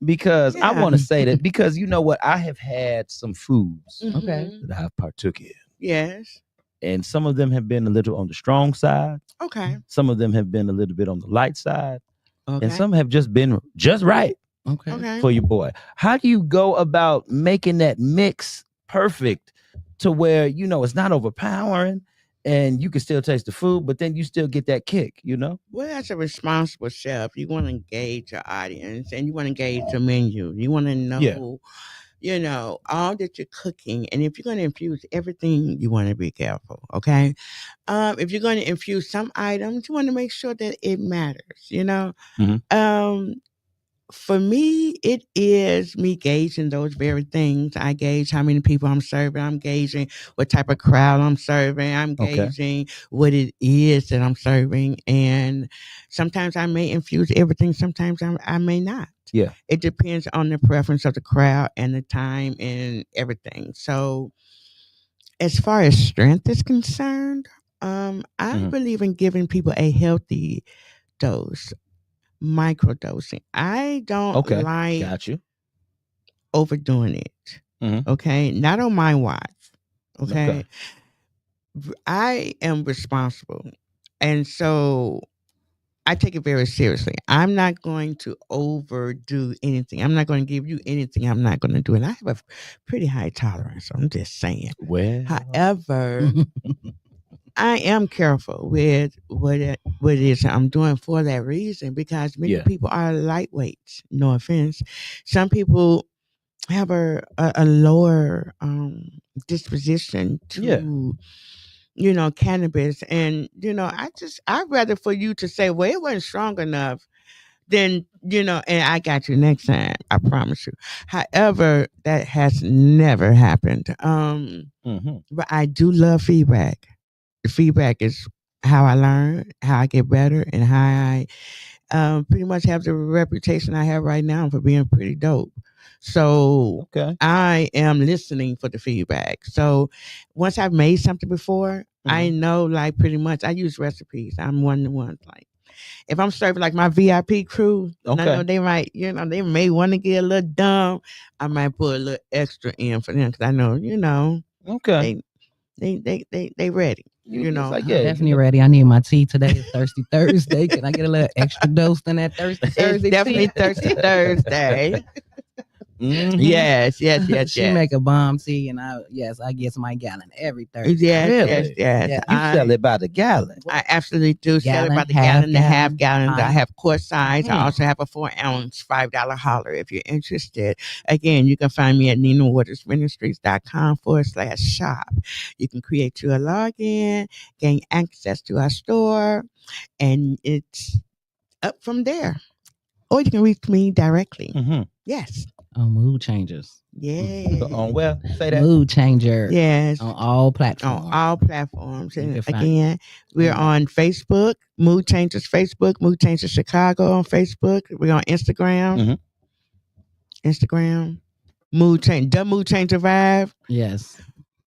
Speaker 1: Because I want to say that, because you know what? I have had some foods that I've partook in.
Speaker 2: Yes.
Speaker 1: And some of them have been a little on the strong side.
Speaker 2: Okay.
Speaker 1: Some of them have been a little bit on the light side.
Speaker 2: Okay.
Speaker 1: And some have just been just right
Speaker 3: okay.
Speaker 1: for your boy. How do you go about making that mix perfect to where, you know, it's not overpowering and you can still taste the food, but then you still get that kick, you know?
Speaker 2: Well, as a responsible chef, you want to engage your audience and you want to engage the menu. You want to know, you know, all that you're cooking. And if you're going to infuse everything, you want to be careful, okay? If you're going to infuse some items, you want to make sure that it matters, you know? For me, it is me gauging those very things. I gauge how many people I'm serving. I'm gauging what type of crowd I'm serving. I'm gauging what it is that I'm serving. And sometimes I may infuse everything. Sometimes I may not.
Speaker 1: Yeah.
Speaker 2: It depends on the preference of the crowd and the time and everything. So as far as strength is concerned, I believe in giving people a healthy dose. Microdosing. I don't like
Speaker 1: Got you.
Speaker 2: overdoing it. Okay. Not on my watch. Okay. I am responsible. And so I take it very seriously. I'm not going to overdo anything. I'm not going to give you anything I'm not going to do. And I have a pretty high tolerance. I'm just saying.
Speaker 1: Well,
Speaker 2: however, I am careful with what it is I'm doing for that reason, because many people are lightweights. No offense. Some people have a lower disposition to, you know, cannabis. And, you know, I'd rather for you to say, well, it wasn't strong enough, then, you know, and I got you next time. I promise you. However, that has never happened. But I do love feedback. Feedback is how I learn, how I get better, and how I pretty much have the reputation I have right now for being pretty dope. So I am listening for the feedback. So once I've made something before, I know, like, pretty much I use recipes. I'm one to one. Like, if I'm serving like my VIP crew, I know they might, you know, they may want to get a little dumb. I might put a little extra in for them because I know, you know, they ready. You know,
Speaker 3: like, definitely ready. I need my tea today. It's Thirsty Thursday. Can I get a little extra dose than that Thirsty Thursday?
Speaker 2: It's definitely Thirsty Thursday. Yes.
Speaker 3: She make a bomb tea, and I get my gallon every Thursday.
Speaker 2: Yes.
Speaker 1: You sell it by the gallon.
Speaker 2: I absolutely do sell it by the gallon, the half gallon. I have quart size. I also have a 4-ounce $5 holler if you're interested. Again, you can find me at NeenahWatersMinistries.com/shop. You can create your login, gain access to our store, and it's up from there. Or you can reach me directly. Yes.
Speaker 3: On Mood Changers.
Speaker 2: Yeah.
Speaker 1: On well, say that.
Speaker 3: Mood Changer.
Speaker 2: Yes.
Speaker 3: On all platforms.
Speaker 2: On all platforms. And again, we're on Facebook, Mood Changers Facebook, Mood Changers Chicago on Facebook. We're on Instagram. Instagram. Mood Change, the Mood Changer Vibe.
Speaker 3: Yes.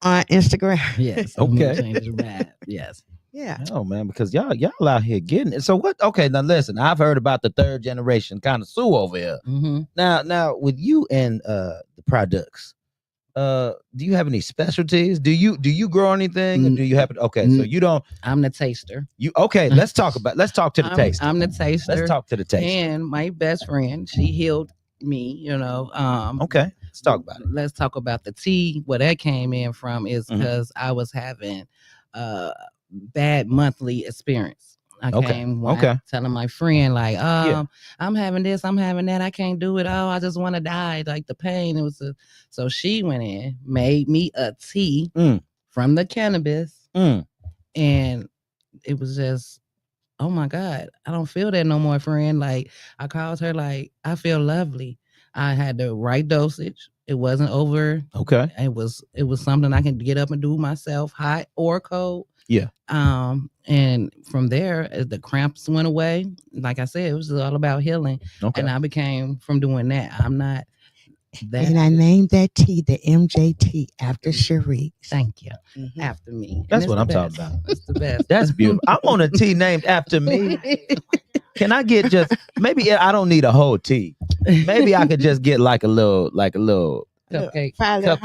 Speaker 2: On Instagram.
Speaker 3: Yes. Mood Changer Vibe. Yes.
Speaker 2: Yeah.
Speaker 1: Oh man, because y'all out here getting it. So what? Okay, now listen. I've heard about the third generation kind of Sue over here. Now with you and the products, do you have any specialties? Do you grow anything? Or do you have it? Okay, so you don't.
Speaker 3: I'm the taster.
Speaker 1: You okay? Let's talk to the taster.
Speaker 3: I'm the taster.
Speaker 1: Let's talk to the taster.
Speaker 3: And my best friend, she healed me. You know.
Speaker 1: Okay. Let's talk about it.
Speaker 3: Let's talk about the tea. Where that came in from is because I was having bad monthly experience. I came telling my friend, like, I'm having this, I'm having that, I can't do it all, I just want to die, like the pain. It was so she went in, made me a tea from the cannabis, and it was just, oh my God, I don't feel that no more, friend. Like, I called her, like, I feel lovely. I had the right dosage. It wasn't over. It was something I can get up and do myself, hot or cold.
Speaker 1: Yeah.
Speaker 3: And from there, the cramps went away. Like I said, it was all about healing. And I became from doing that. I'm not that.
Speaker 2: And I named that tea the MJT after Sherece.
Speaker 3: Thank you. After me.
Speaker 1: That's what I'm talking about.
Speaker 3: It's the best.
Speaker 1: That's beautiful. I want a tea named after me. Can I get just maybe I don't need a whole tea. Maybe I could just get like a little
Speaker 3: Cupcake.
Speaker 2: $5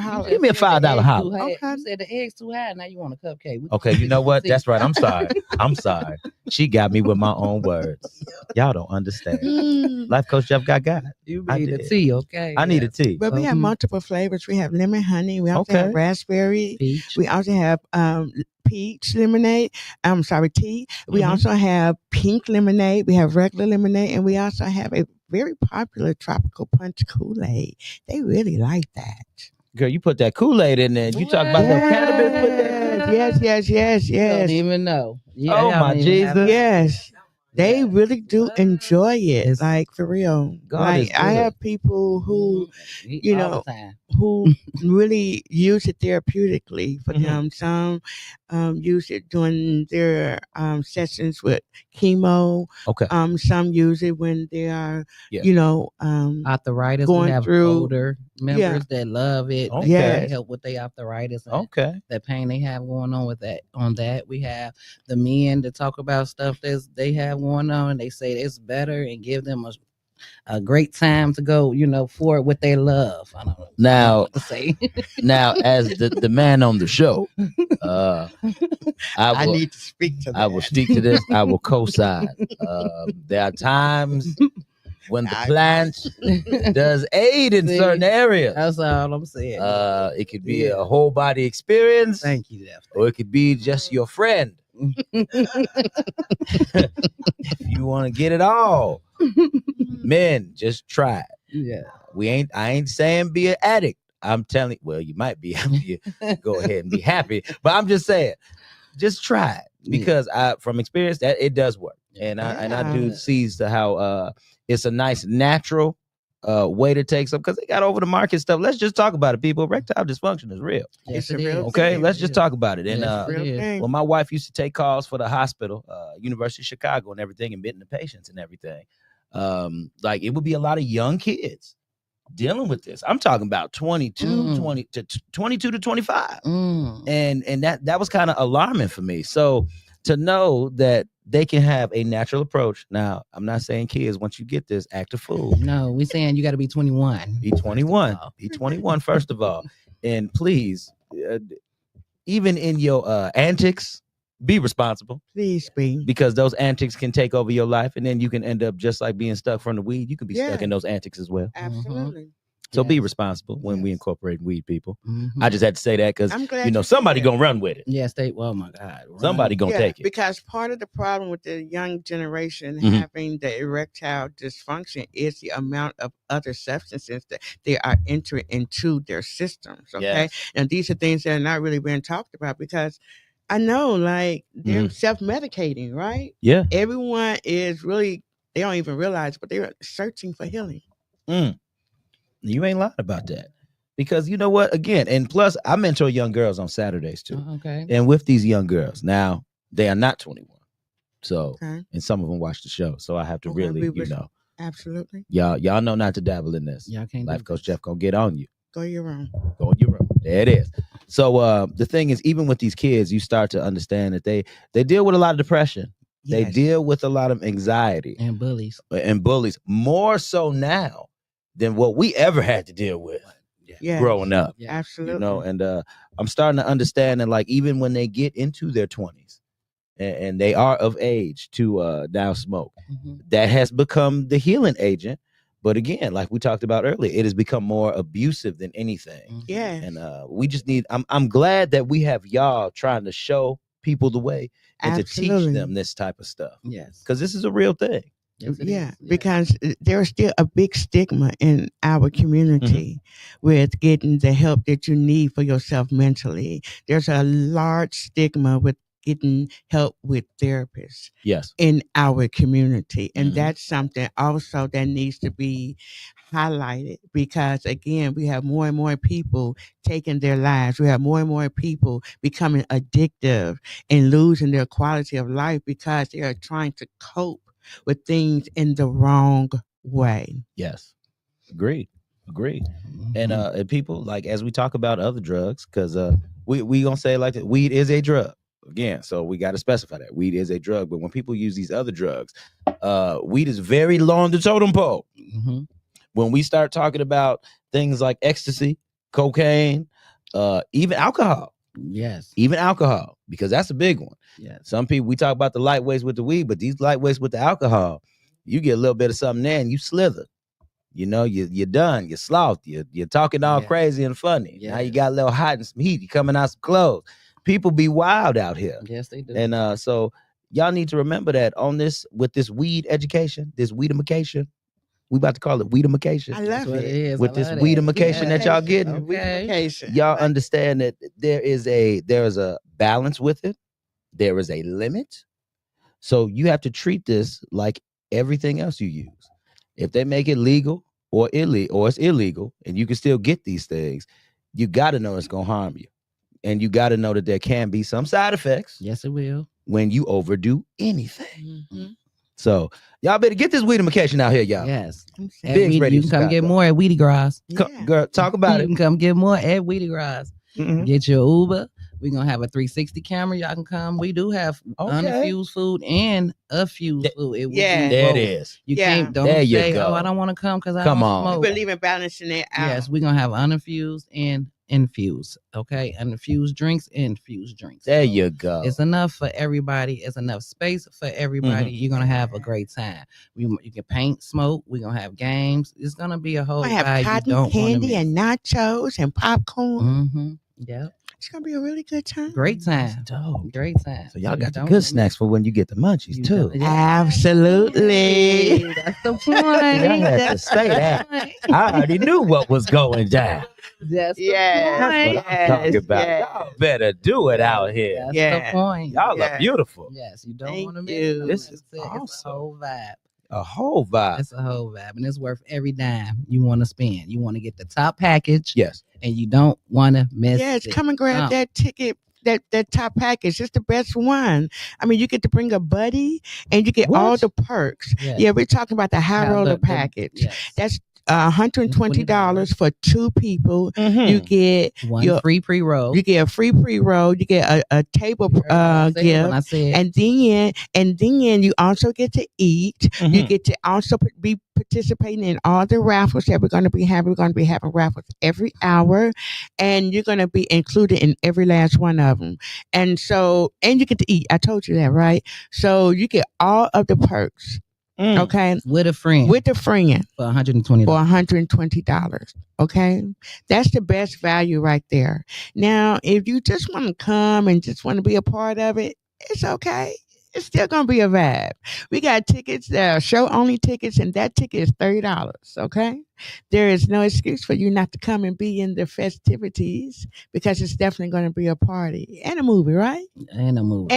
Speaker 2: holler.
Speaker 1: Give me a $5 holler.
Speaker 2: Okay.
Speaker 3: You said the eggs too high. Now you want a cupcake.
Speaker 1: Okay, you know what? That's right. I'm sorry. She got me with my own words. Y'all don't understand. Life Coach Jeff got it.
Speaker 3: You need a tea, okay?
Speaker 1: I need a tea.
Speaker 2: But we have multiple flavors. We have lemon honey. We also have raspberry.
Speaker 3: Peach.
Speaker 2: We also have peach lemonade. Tea. We also have pink lemonade. We have regular lemonade, and we also have a very popular tropical punch Kool-Aid. They really like that.
Speaker 1: Girl, you put that Kool-Aid in there. You talk about that cannabis with that.
Speaker 2: Yes.
Speaker 3: Don't even know.
Speaker 1: Oh my Jesus.
Speaker 2: Yes. They really do enjoy it, like for real. I have people who, who really use it therapeutically for them. Some use it during their sessions with chemo.
Speaker 1: Okay.
Speaker 2: Some use it when they are,
Speaker 3: arthritis.
Speaker 2: Going
Speaker 3: we have
Speaker 2: through
Speaker 3: older members that love it.
Speaker 1: Okay.
Speaker 3: Help with their arthritis.
Speaker 1: And
Speaker 3: the pain they have going on with that. On that, we have the men that talk about stuff that they have going on, and they say it's better and give them a great time to go, for what they love. I don't know what to say.
Speaker 1: Now, as the man on the show,
Speaker 2: I need to speak to that.
Speaker 1: I will speak to this. I will co-sign. There are times when the plant does aid in certain areas.
Speaker 3: That's all I'm saying.
Speaker 1: It could be a whole body experience.
Speaker 3: Thank you, Jeff.
Speaker 1: Or it could be just your friend. If you want to get it all, men, just try it.
Speaker 3: Yeah.
Speaker 1: I ain't saying be an addict. I'm telling you, well, you might be after you go ahead and be happy. But I'm just saying, just try it. Because from experience, that it does work. And I do see how it's a nice natural way to take some, because they got over the market stuff. Let's just talk about it, people. Erectile dysfunction is real.
Speaker 2: It's a real
Speaker 1: okay,
Speaker 2: thing.
Speaker 1: let's just talk about it. And
Speaker 2: well,
Speaker 1: my wife used to take calls for the hospital, University of Chicago and everything, admitting the patients and everything. Like it would be a lot of young kids dealing with this. I'm talking about 22 to 25. And that was kind of alarming for me. So to know that they can have a natural approach. Now, I'm not saying kids, once you get this, act a fool.
Speaker 3: No, we're saying you got to be 21.
Speaker 1: Be 21. Be 21, first of all. And please, even in your antics, be responsible.
Speaker 2: Please be.
Speaker 1: Because those antics can take over your life, and then you can end up just like being stuck from the weed. You can be stuck in those antics as well.
Speaker 2: Absolutely.
Speaker 1: So be responsible when we incorporate weed, people. I just had to say that because somebody gonna run with it.
Speaker 3: Yes, oh my God,
Speaker 1: somebody gonna take it.
Speaker 2: Because part of the problem with the young generation having the erectile dysfunction is the amount of other substances that they are entering into their systems. Okay, and these are things that are not really being talked about, because I know, like, they're self-medicating, right?
Speaker 1: Yeah,
Speaker 2: everyone is really, they don't even realize, but they're searching for healing.
Speaker 1: You ain't lying about that, because you know what? Again, and plus, I mentor young girls on Saturdays too.
Speaker 3: Okay.
Speaker 1: And with these young girls, now they are not 21, so and some of them watch the show, so I have to really,
Speaker 2: absolutely.
Speaker 1: Y'all know not to dabble in this.
Speaker 3: Y'all can't.
Speaker 1: Life Coach Jeff gonna get on you.
Speaker 2: Go your room.
Speaker 1: Go in your room. There it is. So the thing is, even with these kids, you start to understand that they deal with a lot of depression. They deal with a lot of anxiety
Speaker 3: and bullies
Speaker 1: more so now than what we ever had to deal with growing up.
Speaker 2: Yeah, absolutely.
Speaker 1: You know, and I'm starting to understand that, like, even when they get into their 20s and they are of age to now smoke, that has become the healing agent. But again, like we talked about earlier, it has become more abusive than anything.
Speaker 2: Yeah.
Speaker 1: And we just need, I'm glad that we have y'all trying to show people the way and to teach them this type of stuff.
Speaker 3: Yes.
Speaker 1: Because this is a real thing.
Speaker 2: Yes, because there's still a big stigma in our community with getting the help that you need for yourself mentally. There's a large stigma with getting help with therapists in our community. And that's something also that needs to be highlighted, because again, we have more and more people taking their lives. We have more and more people becoming addictive and losing their quality of life because they are trying to cope with things in the wrong way.
Speaker 1: Yes. Agreed. And people, like, as we talk about other drugs, because we gonna say it like that, weed is a drug. Again, so we got to specify that weed is a drug. But when people use these other drugs, weed is very low on the totem pole. When we start talking about things like ecstasy, cocaine, even alcohol.
Speaker 3: Yes.
Speaker 1: Even alcohol, because that's a big one.
Speaker 3: Yes.
Speaker 1: Some people, we talk about the lightweights with the weed, but these lightweights with the alcohol, you get a little bit of something there and you slither. You know, you're done. You're sloth. You're talking all crazy and funny. Now you got a little hot and some heat. You coming out some clothes. People be wild out here.
Speaker 3: Yes, they do.
Speaker 1: And so y'all need to remember that on this, with this weed education, this weedification, we about to call it weedification.
Speaker 2: I love it.
Speaker 1: With this weedification that y'all getting, y'all understand that there is a balance with it. There is a limit. So you have to treat this like everything else you use. If they make it legal or illegal, or it's illegal, and you can still get these things, you got to know it's going to harm you. And you got to know that there can be some side effects.
Speaker 3: Yes, it will.
Speaker 1: When you overdo anything. Mm-hmm. So y'all better get this weedification out here, y'all.
Speaker 3: Yes.
Speaker 1: Big
Speaker 3: you can come get more at Weedy Gras.
Speaker 1: Girl, talk about it.
Speaker 3: You can come get more at Weedy Gras. Mm-hmm. Get your Uber. We're going to have a 360 camera. Y'all can come. We do have uninfused food and fused food.
Speaker 1: There it is.
Speaker 3: You can't, don't say, I don't want to come because I don't smoke.
Speaker 2: We believe in balancing it out.
Speaker 3: Yes, we're going to have uninfused and infused. Okay? Infused drinks, infused drinks.
Speaker 1: There you go.
Speaker 3: It's enough for everybody. It's enough space for everybody. Mm-hmm. You're going to have a great time. You can paint, smoke. We're going to have games. It's going to be a whole
Speaker 2: vibe. Have cotton candy and nachos and popcorn.
Speaker 3: Mm-hmm. Yep.
Speaker 2: It's gonna be a really good time.
Speaker 3: Great time. Great time.
Speaker 1: So y'all got the good snacks for when you get the munchies too.
Speaker 2: Absolutely.
Speaker 3: That's the point.
Speaker 1: Y'all had to say that. I already knew what was going down.
Speaker 3: That's the point.
Speaker 1: That's what I'm talking about. Y'all better do it out here.
Speaker 3: That's the point.
Speaker 1: Y'all are beautiful.
Speaker 3: Yes, you don't want to miss it.
Speaker 1: This is
Speaker 3: awesome. It's a whole vibe.
Speaker 1: A whole vibe.
Speaker 3: It's a whole vibe, and it's worth every dime you want to spend. You want to get the top package.
Speaker 1: Yes.
Speaker 3: And you don't want to miss it.
Speaker 2: Yes, come and grab that ticket, that top package. It's the best one. I mean, you get to bring a buddy and you get all the perks. Yes. Yeah, we're talking about the high roller package. That's $120 for 2 people. Mm-hmm. You get
Speaker 3: one free pre-roll.
Speaker 2: You get a free pre-roll. You get a table gift, and then you also get to eat. Mm-hmm. You get to also be participating in all the raffles that we're going to be having. We're going to be having raffles every hour, and you're going to be included in every last one of them. And you get to eat. I told you that, right? So you get all of the perks. Okay,
Speaker 3: with a friend
Speaker 2: for
Speaker 3: $120.
Speaker 2: Okay, that's the best value right there. Now, if you just want to come and just want to be a part of it, it's okay. It's still gonna be a vibe. We got tickets that are show only tickets, and that ticket is $30. Okay, there is no excuse for you not to come and be in the festivities, because it's definitely going to be a party and a movie, right?
Speaker 3: And a movie.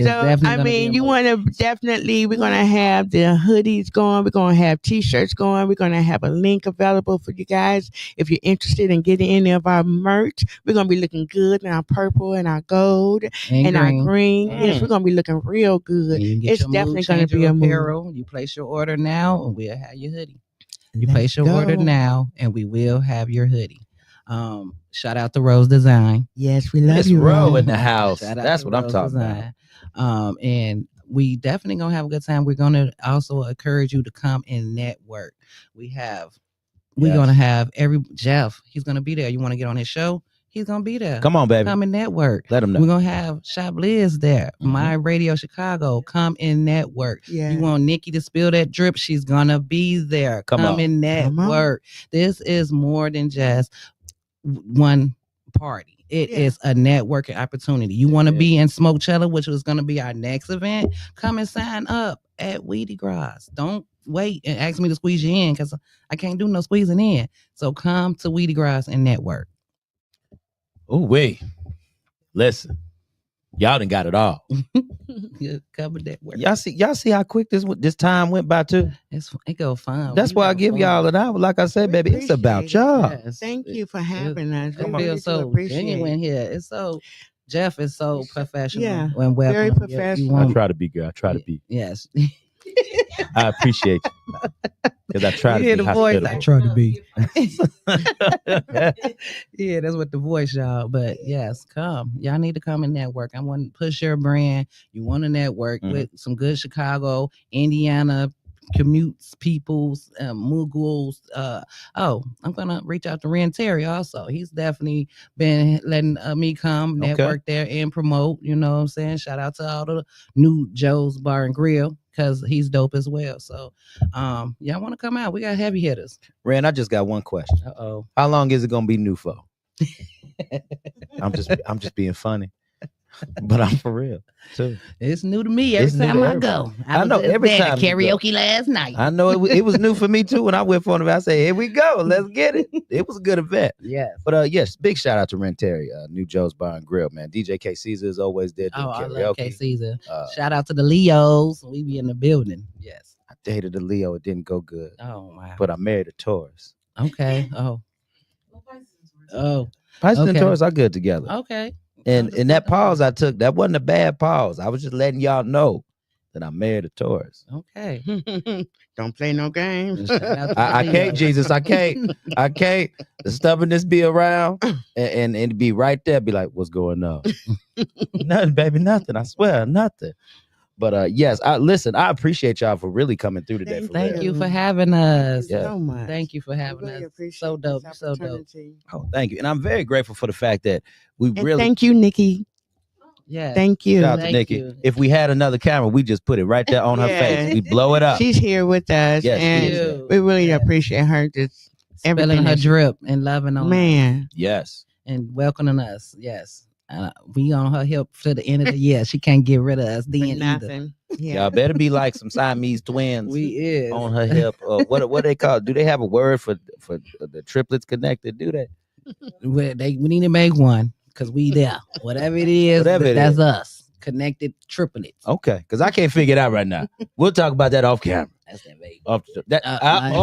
Speaker 2: So I mean, you want to definitely. We're going to have the hoodies going. We're going to have T-shirts going. We're going to have a link available for you guys if you're interested in getting any of our merch. We're going to be looking good in our purple and our gold and our green. Yes, we're going to be looking real good. It's definitely going to be a movie.
Speaker 3: You place your order now, and we'll have your hoodie. You place your order now, and we will have your hoodie. Shout out to Rose Design.
Speaker 2: Yes, we love you,
Speaker 1: Rose in the house. That's what I'm talking
Speaker 3: about. And we definitely gonna have a good time. We're gonna also encourage you to come and network. We're gonna have Jeff. He's gonna be there. You want to get on his show? He's gonna be there.
Speaker 1: Come on, baby.
Speaker 3: Come and network.
Speaker 1: Let him know.
Speaker 3: We're gonna have Shop Liz there. Mm-hmm. My Radio Chicago. Come and network. Yeah. You want Nikki to spill that drip? She's gonna be there. Come and network. This is more than just one party. It is a networking opportunity. You want to be in Smokecellar, which was gonna be our next event? Come and sign up at Weedy Gras. Don't wait and ask me to squeeze you in, because I can't do no squeezing in. So come to Weedy Gras and network.
Speaker 1: Oh, wait. Listen. Y'all done got it all.
Speaker 3: Covered that work.
Speaker 1: Y'all see how quick this time went by too?
Speaker 3: It go fine.
Speaker 1: That's why I give y'all an hour. Like I said, baby, it's about y'all.
Speaker 2: Yes. Thank you for having us.
Speaker 3: I feel so genuine here. It's so Jeff is so professional.
Speaker 2: Yeah.
Speaker 3: And
Speaker 2: very professional.
Speaker 1: I try to be good. I try to be.
Speaker 3: Yes.
Speaker 1: I appreciate you. Because I try to be.
Speaker 3: The voice. I try to be. Yeah, that's what the voice, y'all. But yes, come. Y'all need to come and network. I want to push your brand. You want to network with some good Chicago, Indiana commutes, peoples, muggles. I'm gonna reach out to Ren Terry also. He's definitely been letting me come network there and promote. You know what I'm saying? Shout out to all the new Joe's Bar and Grill, because he's dope as well. So y'all want to come out? We got heavy hitters.
Speaker 1: Ren, I just got one question. How long is it gonna be new for? I'm just being funny. But I'm for real too.
Speaker 3: It's new to me every time I go. I know every time karaoke last night.
Speaker 1: I know it was new for me too. When I went for it, I said, "Here we go, let's get it." It was a good event.
Speaker 3: Yes.
Speaker 1: But yes, big shout out to Ren Terry, New Joe's Bar and Grill, man. DJ K Caesar is always there doing karaoke. I love
Speaker 3: K Caesar. Shout out to the Leos. We be in the building. Yes.
Speaker 1: I dated a Leo. It didn't go good.
Speaker 3: Oh wow.
Speaker 1: But I married a Taurus.
Speaker 3: Okay.
Speaker 1: Pisces and Taurus are good together.
Speaker 3: Okay.
Speaker 1: And that pause I took, that wasn't a bad pause. I was just letting y'all know that I married a Taurus.
Speaker 3: Okay.
Speaker 2: Don't play no games.
Speaker 1: I can't, Jesus. I can't. The stubbornness be around and be right there. Be like, what's going on? Nothing, baby. Nothing. I swear, nothing. But yes, I appreciate y'all for really coming through today.
Speaker 3: Thank you for having us.
Speaker 2: So much.
Speaker 3: Thank you for having us. So dope. So dope.
Speaker 1: Oh, thank you. And I'm very grateful for the fact that
Speaker 2: thank you, Nikki.
Speaker 3: Yeah.
Speaker 2: Thank you.
Speaker 1: Shout out to Nikki.
Speaker 3: You.
Speaker 1: If we had another camera, we just put it right there on her face. We blow it up.
Speaker 2: She's here with us.
Speaker 1: Yes,
Speaker 2: and we really appreciate her just
Speaker 3: spilling her drip and loving on
Speaker 2: man.
Speaker 3: Us.
Speaker 1: Yes.
Speaker 3: And welcoming us. Yes. We on her hip to the end of the year. She can't get rid of us then
Speaker 2: nothing.
Speaker 3: Yeah.
Speaker 1: Y'all better be like some Siamese twins.
Speaker 3: We is
Speaker 1: on her hip. What they call? Do they have a word for the triplets connected? Do they?
Speaker 3: We need to make one because we there. Whatever it is, that's us. Connected triplets.
Speaker 1: Okay, because I can't figure it out right now. We'll talk about that off camera.
Speaker 3: That's that baby.
Speaker 1: Oh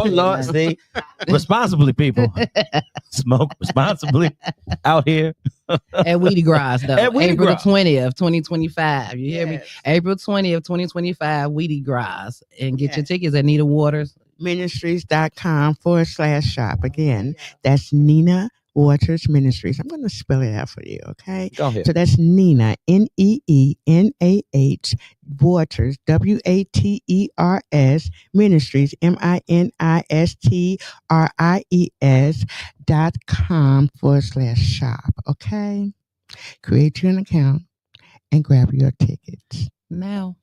Speaker 1: Lord, see, responsibly, people, smoke responsibly out here.
Speaker 3: At Weedy Gras, though.
Speaker 1: At Weedy
Speaker 3: April
Speaker 1: Gras.
Speaker 3: 20th, 2025. You hear me? April 20th, 2025, Weedy Gras. And get your tickets at Neenah Waters
Speaker 2: Ministries.com/shop. Again, that's Neenah Waters Ministries. I'm going to spell it out for you, okay?
Speaker 1: Go ahead.
Speaker 2: So that's Neenah, Neenah, Waters, WATERS, Ministries, MINISTRIES.com/shop, okay? Create you an account and grab your tickets.
Speaker 3: Now.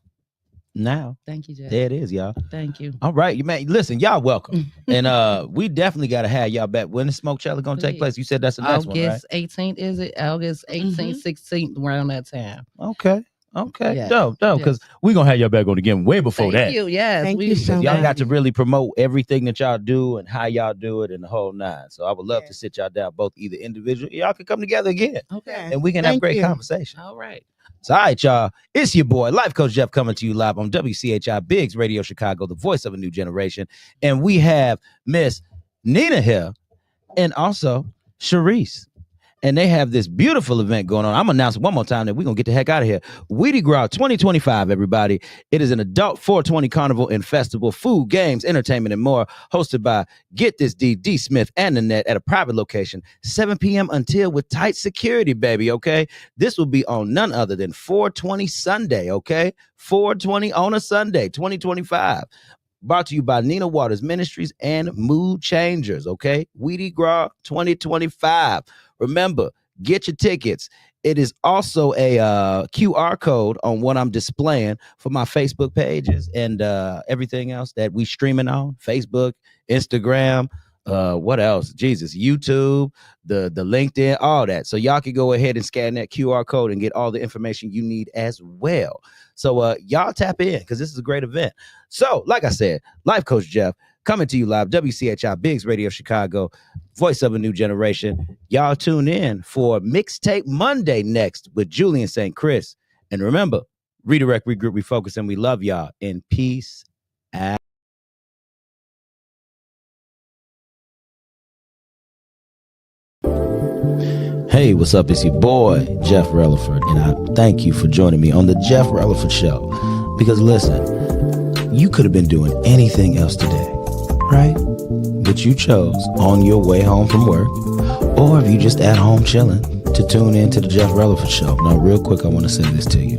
Speaker 3: Thank you, Jeff.
Speaker 1: There it is, y'all.
Speaker 3: Thank you.
Speaker 1: All right, you man. Listen, y'all welcome. And we definitely gotta have y'all back. When the Smoke Challenge gonna take place? You said that's the next one, right?
Speaker 3: August 18th, is it? August 18th, 16th, around that time.
Speaker 1: Okay.
Speaker 3: Yeah.
Speaker 1: Dope. Because we're gonna have y'all back on again way before that.
Speaker 3: Thank you. Yes.
Speaker 2: Thank you so much.
Speaker 1: Y'all got to really promote everything that y'all do and how y'all do it and the whole nine. So I would love to sit y'all down both either individually. Y'all can come together again.
Speaker 3: Okay.
Speaker 1: And we can have great conversation.
Speaker 3: All right.
Speaker 1: So, all right, y'all. It's your boy, Life Coach Jeff, coming to you live on WCHI Biggs Radio Chicago, the voice of a new generation. And we have Miss Neenah here and also Sherece. And they have this beautiful event going on. I'm announcing one more time that we're going to get the heck out of here. Weedy Gras 2025, everybody. It is an adult 420 carnival and festival, food, games, entertainment, and more, hosted by Get This D Smith and Nanette at a private location, 7 p.m. until with tight security, baby, okay? This will be on none other than 420 Sunday, okay? 420 on a Sunday, 2025. Brought to you by Neenah Waters Ministries and Mood Changers, okay? Weedy Gras 2025. Remember, get your tickets. It is also a QR code on what I'm displaying for my Facebook pages and everything else that we streaming on, Facebook, Instagram, what else? Jesus, YouTube, the LinkedIn, all that. So y'all can go ahead and scan that QR code and get all the information you need as well. So y'all tap in because this is a great event. So, like I said, Life Coach Jeff coming to you live, WCHI Biggs Radio Chicago, voice of a new generation. Y'all tune in for Mixtape Monday next with Julian St. Chris. And remember, redirect, regroup, refocus, and we love y'all. In peace out. Hey, what's up? It's your boy, Jeff Releford, and I thank you for joining me on the Jeff Releford Show. Because listen, you could have been doing anything else today, right? But you chose on your way home from work, or if you just at home chilling, to tune in to the Jeff Releford Show. Now, real quick, I want to say this to you.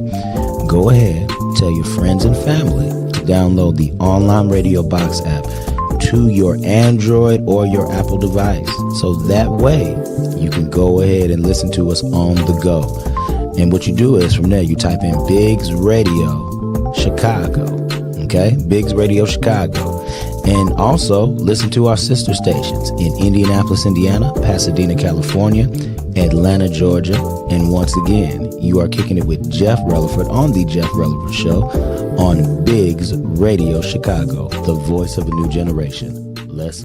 Speaker 1: Go ahead, tell your friends and family to download the online Radio Box app to your Android or your Apple device. So that way you can go ahead and listen to us on the go. And what you do is from there, you type in Biggs Radio Chicago. Okay? Biggs Radio Chicago. And also listen to our sister stations in Indianapolis, Indiana, Pasadena, California, Atlanta, Georgia. And once again, you are kicking it with Jeff Releford on the Jeff Releford Show on Biggs Radio Chicago, the voice of a new generation. Let's